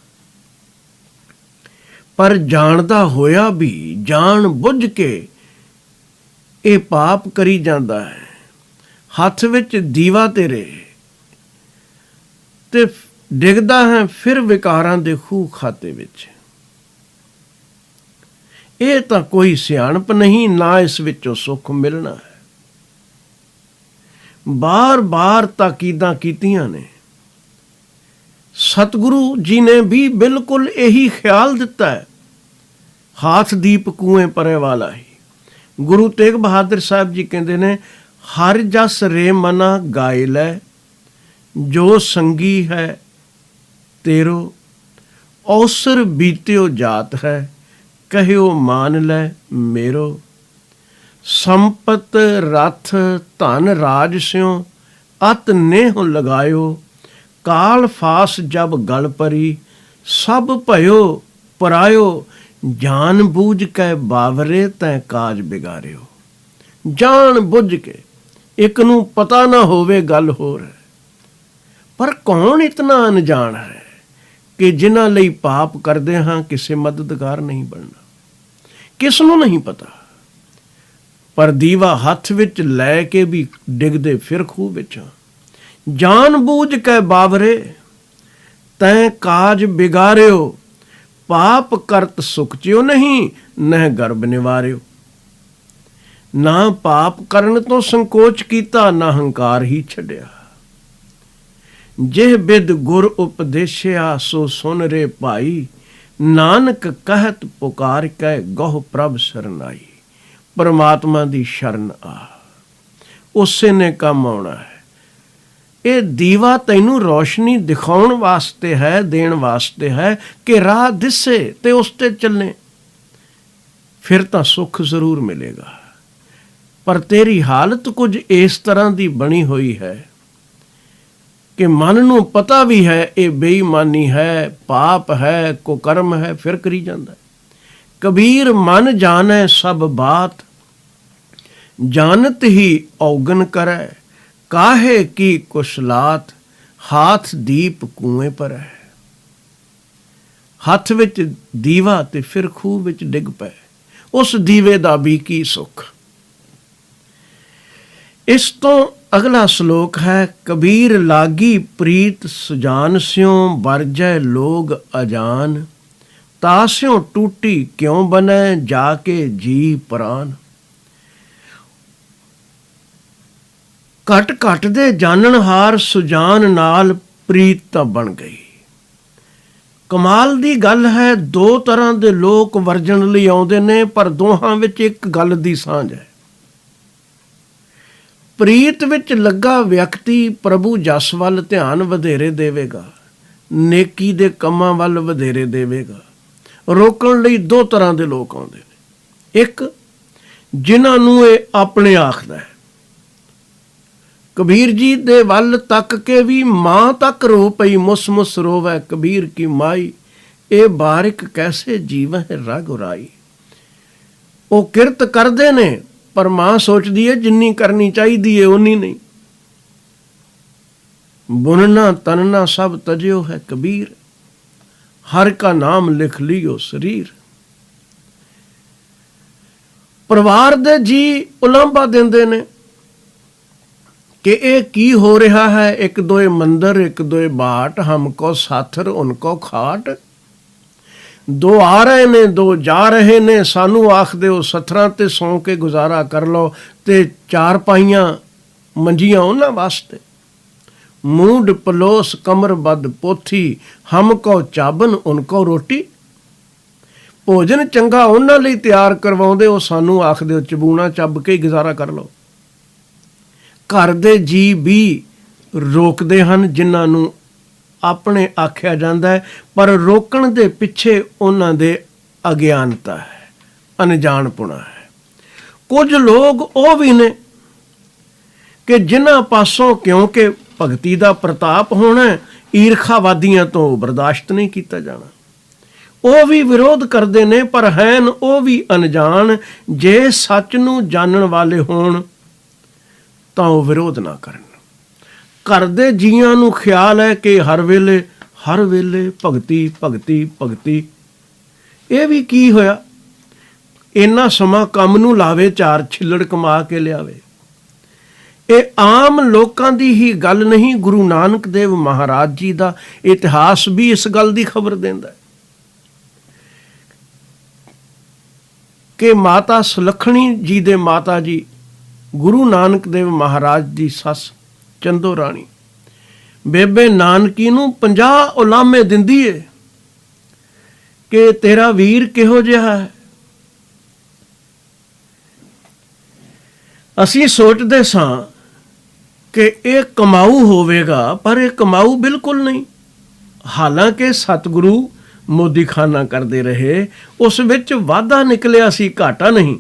ਪਰ ਜਾਣਦਾ ਹੋਇਆ ਵੀ ਜਾਣ ਬੁੱਝ ਕੇ ਇਹ ਪਾਪ ਕਰੀ ਜਾਂਦਾ ਹੈ। ਹੱਥ ਵਿੱਚ ਦੀਵਾ ਤੇਰੇ ਤੇ ਡਿੱਗਦਾ ਹੈ ਫਿਰ ਵਿਕਾਰਾਂ ਦੇ ਖੂਹ ਖਾਤੇ ਵਿੱਚ। ਇਹ ਤਾਂ ਕੋਈ ਸਿਆਣਪ ਨਹੀਂ, ਨਾ ਇਸ ਵਿੱਚੋਂ ਸੁੱਖ ਮਿਲਣਾ ਹੈ। ਬਾਰ-ਬਾਰ ਤਾਕੀਦਾਂ ਕੀਤੀਆਂ ਨੇ। ਸਤਿਗੁਰੂ ਜੀ ਨੇ ਵੀ ਬਿਲਕੁਲ ਇਹੀ ਖਿਆਲ ਦਿੱਤਾ ਹੈ, ਹਾਥ ਦੀਪ ਕੂਏ ਪਰੇ ਵਾਲਾ ਹੀ। ਗੁਰੂ ਤੇਗ ਬਹਾਦਰ ਸਾਹਿਬ ਜੀ ਕਹਿੰਦੇ ਨੇ, ਹਰ ਜਸ ਰੇ ਮਨਾ ਗਾਇ ਲੈ, ਜੋ ਸੰਗੀ ਹੈ ਤੇਰੋ, ਔਸਰ ਬੀਤਿਓ ਜਾਤ ਹੈ, ਕਹਿਓ ਮਾਨ ਲੈ ਮੇਰੋ। ਸੰਪਤ ਰਥ ਧਨ ਰਾਜ ਸਿਉ, ਅਤ ਨੇਹ ਲਗਾਇਓ, ਕਾਲ ਫਾਸ ਜਬ ਗਲ ਪਰੀ, ਸਭ ਭਇਓ ਪਰਾਇਓ, ਜਾਨ ਬੂਝ ਕੇ ਬਾਵਰੇ ਤੈਂ ਕਾਜ ਬਿਗਾਰਿਓ। ਜਾਣ ਬੁੱਝ ਕੇ, ਇੱਕ ਨੂੰ ਪਤਾ ਨਾ ਹੋਵੇ ਗੱਲ ਹੋਰ ਹੈ, ਪਰ ਕੌਣ ਇਤਨਾ ਅਣਜਾਣ ਹੈ ਕਿ ਜਿਨ੍ਹਾਂ ਲਈ ਪਾਪ ਕਰਦੇ ਹਾਂ ਕਿਸੇ ਮਦਦਗਾਰ ਨਹੀਂ ਬਣਨਾ। ਕਿਸ ਨੂੰ ਨਹੀਂ ਪਤਾ, ਪਰ ਦੀਵਾ ਹੱਥ ਵਿੱਚ ਲੈ ਕੇ ਵੀ ਡਿੱਗਦੇ ਫਿਰ ਖੂਹ ਵਿੱਚ। ਜਾਨ ਬੂਝ ਕੇ ਬਾਵਰੇ ਤੈਂ ਕਾਜ ਬਿਗਾਰਿਓ, ਪਾਪ ਕਰਤ ਸੁਖਚਿਓ ਨਹੀਂ, ਨਹਿ ਗਰਭ ਨਿਵਾਰਿਓ। ਨਾ ਪਾਪ ਕਰਨ ਤੋਂ ਸੰਕੋਚ ਕੀਤਾ, ਨਾ ਹੰਕਾਰ ਹੀ ਛੱਡਿਆ। ਜਿਹ ਬਿਦ ਗੁਰ ਉਪਦੇਸ਼ਿਆ, ਸੋ ਸੁਨ ਰੇ ਭਾਈ, ਨਾਨਕ ਕਹਿਤ ਪੁਕਾਰ ਕੇ ਗਹੁ ਪ੍ਰਭ ਸਰਨਾਈ। ਪਰਮਾਤਮਾ ਦੀ ਸ਼ਰਨ ਆ, ਉਸੇ ਨੇ ਕੰਮ ਆਉਣਾ ਹੈ। ਇਹ ਦੀਵਾ ਤੈਨੂੰ ਰੌਸ਼ਨੀ ਦਿਖਾਉਣ ਵਾਸਤੇ ਹੈ, ਦੇਣ ਵਾਸਤੇ ਹੈ ਕਿ ਰਾਹ ਦਿਸੇ ਤੇ ਉਸ ਤੇ ਚੱਲੇ, ਫਿਰ ਤਾਂ ਸੁੱਖ ਜ਼ਰੂਰ ਮਿਲੇਗਾ। ਪਰ ਤੇਰੀ ਹਾਲਤ ਕੁਝ ਇਸ ਤਰ੍ਹਾਂ ਦੀ ਬਣੀ ਹੋਈ ਹੈ ਕਿ ਮਨ ਨੂੰ ਪਤਾ ਵੀ ਹੈ ਇਹ ਬੇਈਮਾਨੀ ਹੈ, ਪਾਪ ਹੈ, ਕੁਕਰਮ ਹੈ, ਫਿਰ ਕਰੀ ਜਾਂਦਾ। ਕਬੀਰ ਮਨ ਜਾਣੈ ਸਭ ਬਾਤ, ਜਾਣਤ ਹੀ ਔਗਨ ਕਰੈ। ਕਾਹੇ ਕੀ ਕੁਸ਼ਲਾਤ, ਹਾਥ ਦੀਪ ਕੂਏ ਪਰ ਹੈ। ਹੱਥ ਵਿੱਚ ਦੀਵਾ ਤੇ ਫਿਰ ਖੂਹ ਵਿੱਚ ਡਿੱਗ ਪਏ, ਉਸ ਦੀਵੇ ਦਾ ਵੀ ਕੀ ਸੁੱਖ। ਇਸ ਤੋਂ ਅਗਲਾ ਸ਼ਲੋਕ ਹੈ, ਕਬੀਰ ਲਾਗੀ ਪ੍ਰੀਤ ਸੁਜਾਨ ਸਿਉ, ਵਰਜੈ ਲੋਗ ਅਜਾਨ, ਤਾਸਿਉ ਟੂਟੀ ਕਿਉਂ ਬਨੈ, ਜਾ ਕੇ ਜੀ ਪ੍ਰਾਨ। ਘਟ ਘਟ ਦੇ ਜਾਣਨਹਾਰ ਸੁਜਾਨ ਨਾਲ ਪ੍ਰੀਤ ਤਾਂ ਬਣ ਗਈ। ਕਮਾਲ ਦੀ ਗੱਲ ਹੈ, ਦੋ ਤਰ੍ਹਾਂ ਦੇ ਲੋਕ ਵਰਜਣ ਲਈ ਆਉਂਦੇ ਨੇ, ਪਰ ਦੋਹਾਂ ਵਿੱਚ ਇੱਕ ਗੱਲ ਦੀ ਸਾਂਝ ਹੈ। ਪ੍ਰੀਤ ਵਿੱਚ ਲੱਗਾ ਵਿਅਕਤੀ ਪ੍ਰਭੂ ਜਸ ਵੱਲ ਧਿਆਨ ਵਧੇਰੇ ਦੇਵੇਗਾ, ਨੇਕੀ ਦੇ ਕੰਮਾਂ ਵੱਲ ਵਧੇਰੇ ਦੇਵੇਗਾ। ਰੋਕਣ ਲਈ ਦੋ ਤਰ੍ਹਾਂ ਦੇ ਲੋਕ ਆਉਂਦੇ ਨੇ। ਇੱਕ, ਜਿਨ੍ਹਾਂ ਨੂੰ ਇਹ ਆਪਣੇ ਆਖਦਾ ਹੈ। ਕਬੀਰ ਜੀ ਦੇ ਵੱਲ ਤੱਕ ਕੇ ਵੀ ਮਾਂ ਤੱਕ ਰੋ ਪਈ, ਮੁਸ ਮੁਸ ਰੋਵੈ ਕਬੀਰ ਕੀ ਮਾਈ, ਇਹ ਬਾਰਿਕ ਕੈਸੇ ਜੀਵੈ ਰਗ ਰਾਈ। ਉਹ ਕਿਰਤ ਕਰਦੇ ਨੇ, ਪਰ ਮਾਂ ਸੋਚਦੀ ਹੈ ਜਿੰਨੀ ਕਰਨੀ ਚਾਹੀਦੀ ਹੈ ਓਨੀ ਨਹੀਂ। ਬੁਨਨਾ ਤਨਨਾ ਸਭ ਤਜਿਓ ਹੈ ਕਬੀਰ, ਹਰ ਕਾ ਨਾਮ ਲਿਖ ਲਿਓ ਸਰੀਰ। ਪਰਿਵਾਰ ਦੇ ਜੀ ਉਲਾਂਭਾ ਦਿੰਦੇ ਨੇ ਕਿ ਇਹ ਕੀ ਹੋ ਰਿਹਾ ਹੈ। ਇੱਕ ਦੋਏ ਮੰਦਰ, ਇੱਕ ਦੋਏ ਬਾਟ, ਹਮਕੋ ਸਾਥਰ ਉਨਕੋ ਖਾਟ। ਦੋ ਆ ਰਹੇ ਨੇ, ਦੋ ਜਾ ਰਹੇ ਨੇ, ਸਾਨੂੰ ਆਖ ਦਿਓ ਸਥਰਾਂ ਤੇ ਸੌਂ ਕੇ ਗੁਜ਼ਾਰਾ ਕਰ ਲਓ, ਤੇ ਚਾਰ ਪਾਈਆਂ ਮੰਜੀਆਂ ਉਹਨਾਂ ਵਾਸਤੇ। ਮੂੰਡ ਪਲੋਸ ਕਮਰ ਬੱਧ ਪੋਥੀ, ਹਮਕੋ ਚਾਬਨ ਉਨਕੋ ਰੋਟੀ। ਭੋਜਨ ਚੰਗਾ ਉਹਨਾਂ ਲਈ ਤਿਆਰ ਕਰਵਾਉਂਦੇ, ਉਹ ਸਾਨੂੰ ਆਖ ਦਿਓ ਚਬੂਣਾ ਚੱਬ ਕੇ ਗੁਜ਼ਾਰਾ ਕਰ ਲਓ। ਘਰ ਦੇ ਜੀ ਵੀ ਰੋਕਦੇ ਹਨ ਜਿਨ੍ਹਾਂ ਨੂੰ ਆਪਣੇ ਆਖਿਆ ਜਾਂਦਾ ਹੈ, ਪਰ ਰੋਕਣ ਦੇ ਪਿੱਛੇ ਉਹਨਾਂ ਦੇ ਅਗਿਆਨਤਾ ਹੈ, ਅਣਜਾਣਪੁਣਾ ਹੈ। ਕੁਝ ਲੋਕ ਉਹ ਵੀ ਨੇ ਕਿ ਜਿਨ੍ਹਾਂ ਪਾਸੋਂ ਕਿਉਂਕਿ ਭਗਤੀ ਦਾ ਪ੍ਰਤਾਪ ਹੋਣਾ, ਈਰਖਾਵਾਦੀਆਂ ਤੋਂ ਬਰਦਾਸ਼ਤ ਨਹੀਂ ਕੀਤਾ ਜਾਣਾ। ਉਹ ਵੀ ਵਿਰੋਧ ਕਰਦੇ ਨੇ, ਪਰ ਹੈਨ ਉਹ ਵੀ ਅਣਜਾਣ। ਜੇ ਸੱਚ ਨੂੰ ਜਾਣਨ ਵਾਲੇ ਹੋਣ ਤਾਂ ਉਹ ਵਿਰੋਧ ਨਾ ਕਰਨ। ਘਰ ਦੇ ਜੀਆਂ ਨੂੰ ਖਿਆਲ ਹੈ ਕਿ ਹਰ ਵੇਲੇ ਭਗਤੀ ਭਗਤੀ ਭਗਤੀ। ਇਹ ਵੀ ਕੀ ਹੋਇਆ, ਇੰਨਾ ਸਮਾਂ ਕੰਮ ਨੂੰ ਲਾਵੇ, ਚਾਰ ਛਿੱਲੜ ਕਮਾ ਕੇ ਲਿਆਵੇ। ਇਹ ਆਮ ਲੋਕਾਂ ਦੀ ਹੀ ਗੱਲ ਨਹੀਂ, ਗੁਰੂ ਨਾਨਕ ਦੇਵ ਮਹਾਰਾਜ ਜੀ ਦਾ ਇਤਿਹਾਸ ਵੀ ਇਸ ਗੱਲ ਦੀ ਖਬਰ ਦਿੰਦਾ ਹੈ ਕਿ ਮਾਤਾ ਸੁਲੱਖਣੀ ਜੀ ਦੇ ਮਾਤਾ ਜੀ ਗੁਰੂ ਨਾਨਕ ਦੇਵ ਮਹਾਰਾਜ ਦੀ ਸੱਸ ਚੰਦੋ ਰਾਣੀ ਬੇਬੇ ਨਾਨਕੀ ਨੂੰ 50 ਉਲਾਮੇ ਦਿੰਦੀ ਏ ਕਿ ਤੇਰਾ ਵੀਰ ਕਿਹੋ ਜਿਹਾ ਹੈ। ਅਸੀਂ ਸੋਚਦੇ ਸਾਂ ਕਿ ਇਹ ਕਮਾਊ ਹੋਵੇਗਾ, ਪਰ ਇਹ ਕਮਾਊ ਬਿਲਕੁਲ ਨਹੀਂ। ਹਾਲਾਂਕਿ ਸਤਿਗੁਰੂ ਮੋਦੀਖਾਨਾ ਕਰਦੇ ਰਹੇ, ਉਸ ਵਿੱਚ ਵਾਧਾ ਨਿਕਲਿਆ ਸੀ, ਘਾਟਾ ਨਹੀਂ।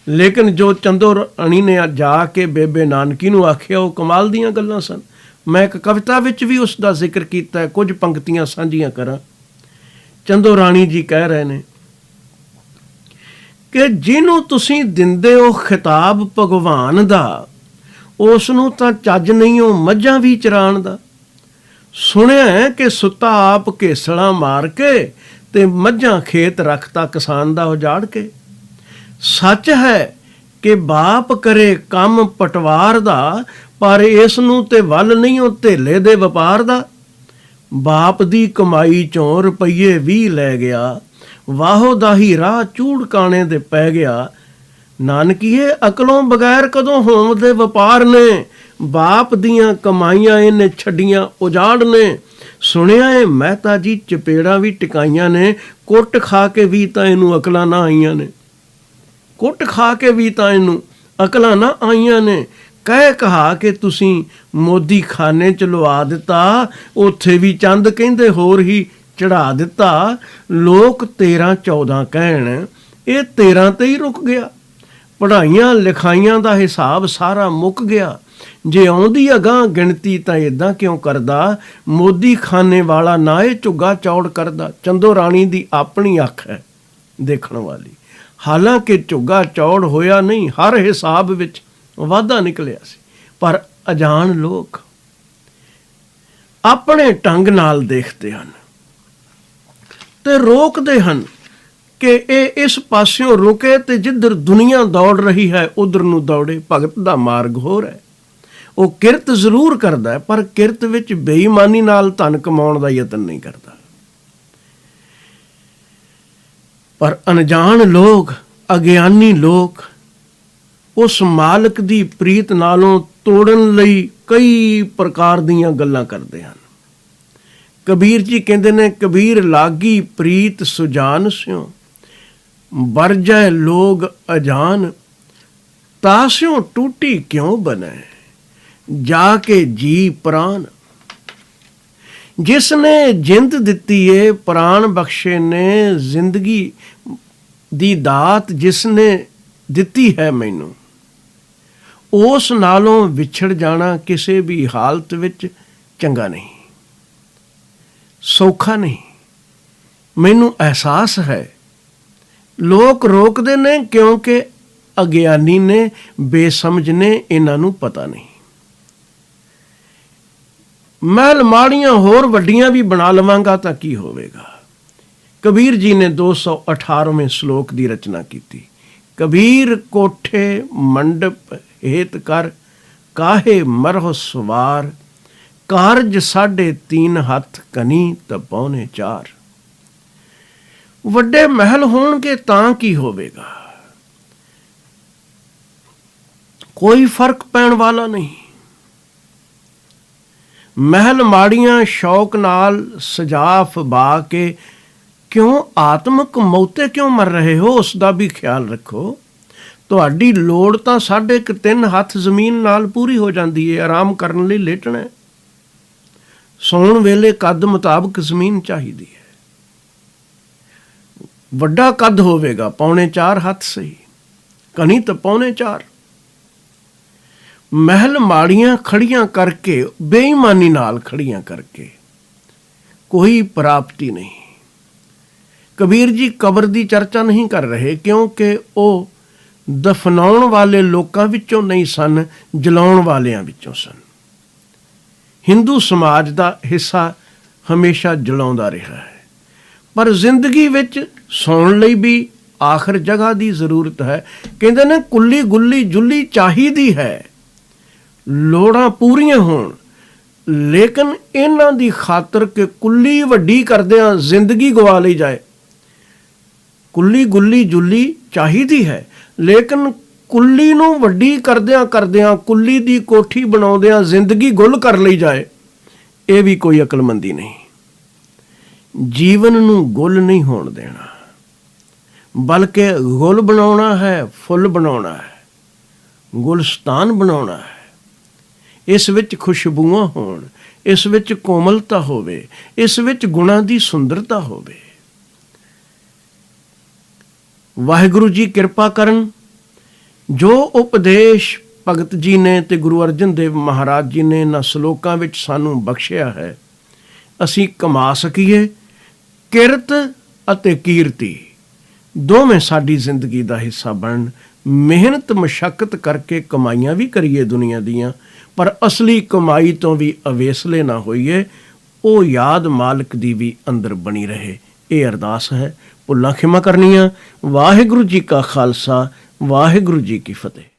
ਲੇਕਿਨ ਜੋ ਚੰਦੋ ਰਾਣੀ ਨੇ ਜਾ ਕੇ ਬੇਬੇ ਨਾਨਕੀ ਨੂੰ ਆਖਿਆ, ਉਹ ਕਮਾਲ ਦੀਆਂ ਗੱਲਾਂ ਸਨ। ਮੈਂ ਇੱਕ ਕਵਿਤਾ ਵਿੱਚ ਵੀ ਉਸ ਦਾ ਜ਼ਿਕਰ ਕੀਤਾ ਹੈ, ਕੁਝ ਪੰਕਤੀਆਂ ਸਾਂਝੀਆਂ ਕਰਾਂ। ਚੰਦੋ ਰਾਣੀ ਜੀ ਕਹਿ ਰਹੇ ਨੇ ਕਿ ਜਿਹਨੂੰ ਤੁਸੀਂ ਦਿੰਦੇ ਹੋ ਖਿਤਾਬ ਭਗਵਾਨ ਦਾ, ਉਸ ਨੂੰ ਤਾਂ ਚੱਜ ਨਹੀਂ ਉਹ ਮੱਝਾਂ ਵੀ ਚਰਾਣ ਦਾ। ਸੁਣਿਆ ਹੈ ਕਿ ਸੁੱਤਾ ਆਪ ਘੇਸਲਾਂ ਮਾਰ ਕੇ, ਤੇ ਮੱਝਾਂ ਖੇਤ ਰੱਖਤਾ ਕਿਸਾਨ ਦਾ ਉਜਾੜ ਕੇ। ਸੱਚ ਹੈ ਕਿ ਬਾਪ ਕਰੇ ਕੰਮ ਪਟਵਾਰ ਦਾ, ਪਰ ਇਸ ਨੂੰ ਤੇ ਵੱਲ ਨਹੀਂ ਉਹ ਧੇਲੇ ਦੇ ਵਪਾਰ ਦਾ। ਬਾਪ ਦੀ ਕਮਾਈ ਚੋਂ ਰੁਪਈਏ 20 ਲੈ ਗਿਆ, ਵਾਹੋ ਦਾ ਹੀ ਰਾਹ ਚੂੜ ਕਾਣੇ ਦੇ ਪੈ ਗਿਆ। ਨਾਨਕੀਏ ਅਕਲੋਂ ਬਗੈਰ ਕਦੋਂ ਹੋਂਦੇ ਵਪਾਰ ਨੇ, ਬਾਪ ਦੀਆਂ ਕਮਾਈਆਂ ਇਹਨੇ ਛੱਡੀਆਂ ਉਜਾੜ ਨੇ। ਸੁਣਿਆ ਏ ਮਹਿਤਾ ਜੀ ਚਪੇੜਾਂ ਵੀ ਟਿਕਾਈਆਂ ਨੇ, ਕੁੱਟ ਖਾ ਕੇ ਵੀ ਤਾਂ ਇਹਨੂੰ ਅਕਲਾਂ ਨਾ ਆਈਆਂ ਨੇ। ਕੁੱਟ ਖਾ ਕੇ ਵੀ ਤਾਂ ਇਹਨੂੰ ਅਕਲਾਂ ਨਾ ਆਈਆਂ ਨੇ। ਕਹਿ ਕਹਾ ਕੇ ਤੁਸੀਂ ਮੋਦੀ ਖਾਨੇ ਚ ਲਵਾ ਦਿੱਤਾ, ਉੱਥੇ ਵੀ ਚੰਦ ਕਹਿੰਦੇ ਹੋਰ ਹੀ ਚੜਾ ਦਿੱਤਾ। ਲੋਕ 13-14 ਕਹਿਣ, ਇਹ 13 ਤੇ ਹੀ ਰੁਕ ਗਿਆ। ਪੜ੍ਹਾਈਆਂ ਲਿਖਾਈਆਂ ਦਾ ਹਿਸਾਬ ਸਾਰਾ ਮੁੱਕ ਗਿਆ। ਜੇ ਆਉਂਦੀ ਅਗਾਂਹ ਗਿਣਤੀ ਤਾਂ ਇੱਦਾਂ ਕਿਉਂ ਕਰਦਾ, ਮੋਦੀ ਖਾਨੇ ਵਾਲਾ ਨਾ ਇਹ ਝੁੱਗਾ ਚੌੜ ਕਰਦਾ। ਚੰਦੋ ਰਾਣੀ ਦੀ ਆਪਣੀ ਅੱਖ ਹੈ ਦੇਖਣ ਵਾਲੀ। ਹਾਲਾਂਕਿ ਝੁੱਗਾ ਚੌੜ ਹੋਇਆ ਨਹੀਂ, ਹਰ ਹਿਸਾਬ ਵਿੱਚ ਵਾਧਾ ਨਿਕਲਿਆ ਸੀ। ਪਰ ਅਜਾਣ ਲੋਕ ਆਪਣੇ ਢੰਗ ਨਾਲ ਦੇਖਦੇ ਹਨ ਤੇ ਰੋਕਦੇ ਹਨ ਕਿ ਇਹ ਇਸ ਪਾਸਿਓਂ ਰੁਕੇ ਤੇ ਜਿੱਧਰ ਦੁਨੀਆ ਦੌੜ ਰਹੀ ਹੈ ਉਧਰ ਨੂੰ ਦੌੜੇ। ਭਗਤ ਦਾ ਮਾਰਗ ਹੋਰ ਹੈ। ਉਹ ਕਿਰਤ ਜ਼ਰੂਰ ਕਰਦਾ ਹੈ, ਪਰ ਕਿਰਤ ਵਿੱਚ ਬੇਈਮਾਨੀ ਨਾਲ ਧਨ ਕਮਾਉਣ ਦਾ ਯਤਨ ਨਹੀਂ ਕਰਦਾ। ਪਰ ਅਣਜਾਣ ਲੋਕ, ਅਗਿਆਨੀ ਲੋਕ ਉਸ ਮਾਲਕ ਦੀ ਪ੍ਰੀਤ ਨਾਲੋਂ ਤੋੜਨ ਲਈ ਕਈ ਪ੍ਰਕਾਰ ਦੀਆਂ ਗੱਲਾਂ ਕਰਦੇ ਹਨ। ਕਬੀਰ ਜੀ ਕਹਿੰਦੇ ਨੇ, ਕਬੀਰ ਲਾਗੀ ਪ੍ਰੀਤ ਸੁਜਾਨ ਸਿਓ, ਵਰਜੈ ਲੋਗ ਅਜਾਨ, ਤਾਸਿਓ ਟੂਟੀ ਕਿਉਂ ਬਨੇ, ਜਾ ਕੇ ਜੀ ਪ੍ਰਾਨ। ਜਿਸ ਨੇ ਜਿੰਦ ਦਿੱਤੀ ਏ ਪ੍ਰਾਣ ਬਖਸ਼ੇ ਨੇ, ਜ਼ਿੰਦਗੀ ਦੀ ਦਾਤ ਜਿਸ ਨੇ ਦਿੱਤੀ ਹੈ ਮੈਨੂੰ, ਉਸ ਨਾਲੋਂ ਵਿਛੜ ਜਾਣਾ ਕਿਸੇ ਵੀ ਹਾਲਤ ਵਿੱਚ ਚੰਗਾ ਨਹੀਂ, ਸੌਖਾ ਨਹੀਂ। ਮੈਨੂੰ ਅਹਿਸਾਸ ਹੈ ਲੋਕ ਰੋਕਦੇ ਨੇ ਕਿਉਂਕਿ ਅਗਿਆਨੀ ਨੇ, ਬੇਸਮਝ ਨੇ, ਇਹਨਾਂ ਨੂੰ ਪਤਾ ਨਹੀਂ। ਮਹਿਲ ਮਾੜੀਆਂ ਹੋਰ ਵੱਡੀਆਂ ਵੀ ਬਣਾ ਲਵਾਂਗਾ ਤਾਂ ਕੀ ਹੋਵੇਗਾ। ਕਬੀਰ ਜੀ ਨੇ 218ਵੇਂ ਸ਼ਲੋਕ ਦੀ ਰਚਨਾ ਕੀਤੀ। ਕਬੀਰ ਕੋਠੇ ਮੰਡਪ ਹੇਤ ਕਰ, ਕਾਹੇ ਮਰਹੁ ਸਵਾਰ, ਕਾਰਜ 3.5 ਹੱਥ ਕਨੀ ਤਾਂ ਪੌਣੇ 4। ਵੱਡੇ ਮਹਿਲ ਹੋਣਗੇ ਤਾਂ ਕੀ ਹੋਵੇਗਾ, ਕੋਈ ਫਰਕ ਪੈਣ ਵਾਲਾ ਨਹੀਂ। ਮਹਿਲ ਮਾੜੀਆਂ ਸ਼ੌਕ ਨਾਲ ਸਜਾ ਫਬਾ ਕੇ ਕਿਉਂ ਆਤਮਕ ਮੌਤੇ ਕਿਉਂ ਮਰ ਰਹੇ ਹੋ, ਉਸ ਦਾ ਵੀ ਖਿਆਲ ਰੱਖੋ। ਤੁਹਾਡੀ ਲੋੜ ਤਾਂ 3.5 ਹੱਥ ਜ਼ਮੀਨ ਨਾਲ ਪੂਰੀ ਹੋ ਜਾਂਦੀ ਹੈ। ਆਰਾਮ ਕਰਨ ਲਈ ਲੇਟਣਾ, ਸੌਣ ਵੇਲੇ ਕੱਦ ਮੁਤਾਬਕ ਜ਼ਮੀਨ ਚਾਹੀਦੀ ਹੈ। ਵੱਡਾ ਕੱਦ ਹੋਵੇਗਾ 4.25 ਹੱਥ ਸਹੀ, ਕਨੀ ਤਾਂ 4.25। ਮਹਿਲ ਮਾੜੀਆਂ ਖੜੀਆਂ ਕਰਕੇ, ਬੇਈਮਾਨੀ ਨਾਲ ਖੜੀਆਂ ਕਰਕੇ ਕੋਈ ਪ੍ਰਾਪਤੀ ਨਹੀਂ। ਕਬੀਰ ਜੀ ਕਬਰ ਦੀ ਚਰਚਾ ਨਹੀਂ ਕਰ ਰਹੇ ਕਿਉਂਕਿ ਉਹ ਦਫਨਾਉਣ ਵਾਲੇ ਲੋਕਾਂ ਵਿੱਚੋਂ ਨਹੀਂ ਸਨ, ਜਲਾਉਣ ਵਾਲਿਆਂ ਵਿੱਚੋਂ ਸਨ। ਹਿੰਦੂ ਸਮਾਜ ਦਾ ਹਿੱਸਾ ਹਮੇਸ਼ਾ ਜਲਾਉਂਦਾ ਰਿਹਾ ਹੈ, ਪਰ ਜ਼ਿੰਦਗੀ ਵਿੱਚ ਸੌਣ ਲਈ ਵੀ ਆਖਰ ਜਗ੍ਹਾ ਦੀ ਜ਼ਰੂਰਤ ਹੈ। ਕਹਿੰਦੇ ਨੇ ਕੁੱਲੀ ਗੁੱਲੀ ਜੁੱਲੀ ਚਾਹੀਦੀ ਹੈ, ਲੋੜਾਂ ਪੂਰੀਆਂ ਹੋਣ, ਲੇਕਿਨ ਇਹਨਾਂ ਦੀ ਖਾਤਰ ਕਿ ਕੁੱਲੀ ਵੱਡੀ ਕਰਦਿਆਂ ਜ਼ਿੰਦਗੀ ਗਵਾ ਲਈ ਜਾਏ। ਕੁੱਲੀ ਗੁੱਲੀ ਜੁੱਲੀ ਚਾਹੀਦੀ ਹੈ, ਲੇਕਿਨ ਕੁੱਲੀ ਨੂੰ ਵੱਡੀ ਕਰਦਿਆਂ ਕਰਦਿਆਂ, ਕੁੱਲੀ ਦੀ ਕੋਠੀ ਬਣਾਉਂਦਿਆਂ ਜ਼ਿੰਦਗੀ ਗੁੱਲ ਕਰ ਲਈ ਜਾਏ, ਇਹ ਵੀ ਕੋਈ ਅਕਲਮੰਦੀ ਨਹੀਂ। ਜੀਵਨ ਨੂੰ ਗੁੱਲ ਨਹੀਂ ਹੋਣ ਦੇਣਾ, ਬਲਕਿ ਗੁੱਲ ਬਣਾਉਣਾ ਹੈ, ਫੁੱਲ ਬਣਾਉਣਾ ਹੈ, ਗੁਲਸਤਾਨ ਬਣਾਉਣਾ ਹੈ। ਇਸ ਵਿੱਚ ਖੁਸ਼ਬੂਆਂ ਹੋਣ, ਇਸ ਵਿੱਚ ਕੋਮਲਤਾ ਹੋਵੇ, ਇਸ ਵਿੱਚ ਗੁਣਾਂ ਦੀ ਸੁੰਦਰਤਾ ਹੋਵੇ। ਵਾਹਿਗੁਰੂ ਜੀ ਕਿਰਪਾ ਕਰਨ। ਜੋ ਉਪਦੇਸ਼ ਭਗਤ ਜੀ ਨੇ ਤੇ ਗੁਰੂ ਅਰਜਨ ਦੇਵ ਮਹਾਰਾਜ ਜੀ ਨੇ ਇਹਨਾਂ ਸ਼ਲੋਕਾਂ ਵਿੱਚ ਸਾਨੂੰ ਬਖਸ਼ਿਆ ਹੈ, ਅਸੀਂ ਕਮਾ ਸਕੀਏ। ਕਿਰਤ ਅਤੇ ਕੀਰਤੀ ਦੋਵੇਂ ਸਾਡੀ ਜ਼ਿੰਦਗੀ ਦਾ ਹਿੱਸਾ ਬਣਨ। ਮਿਹਨਤ ਮਸ਼ੱਕਤ ਕਰਕੇ ਕਮਾਈਆਂ ਵੀ ਕਰੀਏ ਦੁਨੀਆ ਦੀਆਂ, ਪਰ ਅਸਲੀ ਕਮਾਈ ਤੋਂ ਵੀ ਅਵੇਸਲੇ ਨਾ ਹੋਈਏ। ਉਹ ਯਾਦ ਮਾਲਕ ਦੀ ਵੀ ਅੰਦਰ ਬਣੀ ਰਹੇ। ਇਹ ਅਰਦਾਸ ਹੈ। ਭੁੱਲਾਂ ਖਿਮਾ ਕਰਨੀਆਂ। ਵਾਹਿਗੁਰੂ ਜੀ ਕਾ ਖਾਲਸਾ, ਵਾਹਿਗੁਰੂ ਜੀ ਕੀ ਫਤਿਹ।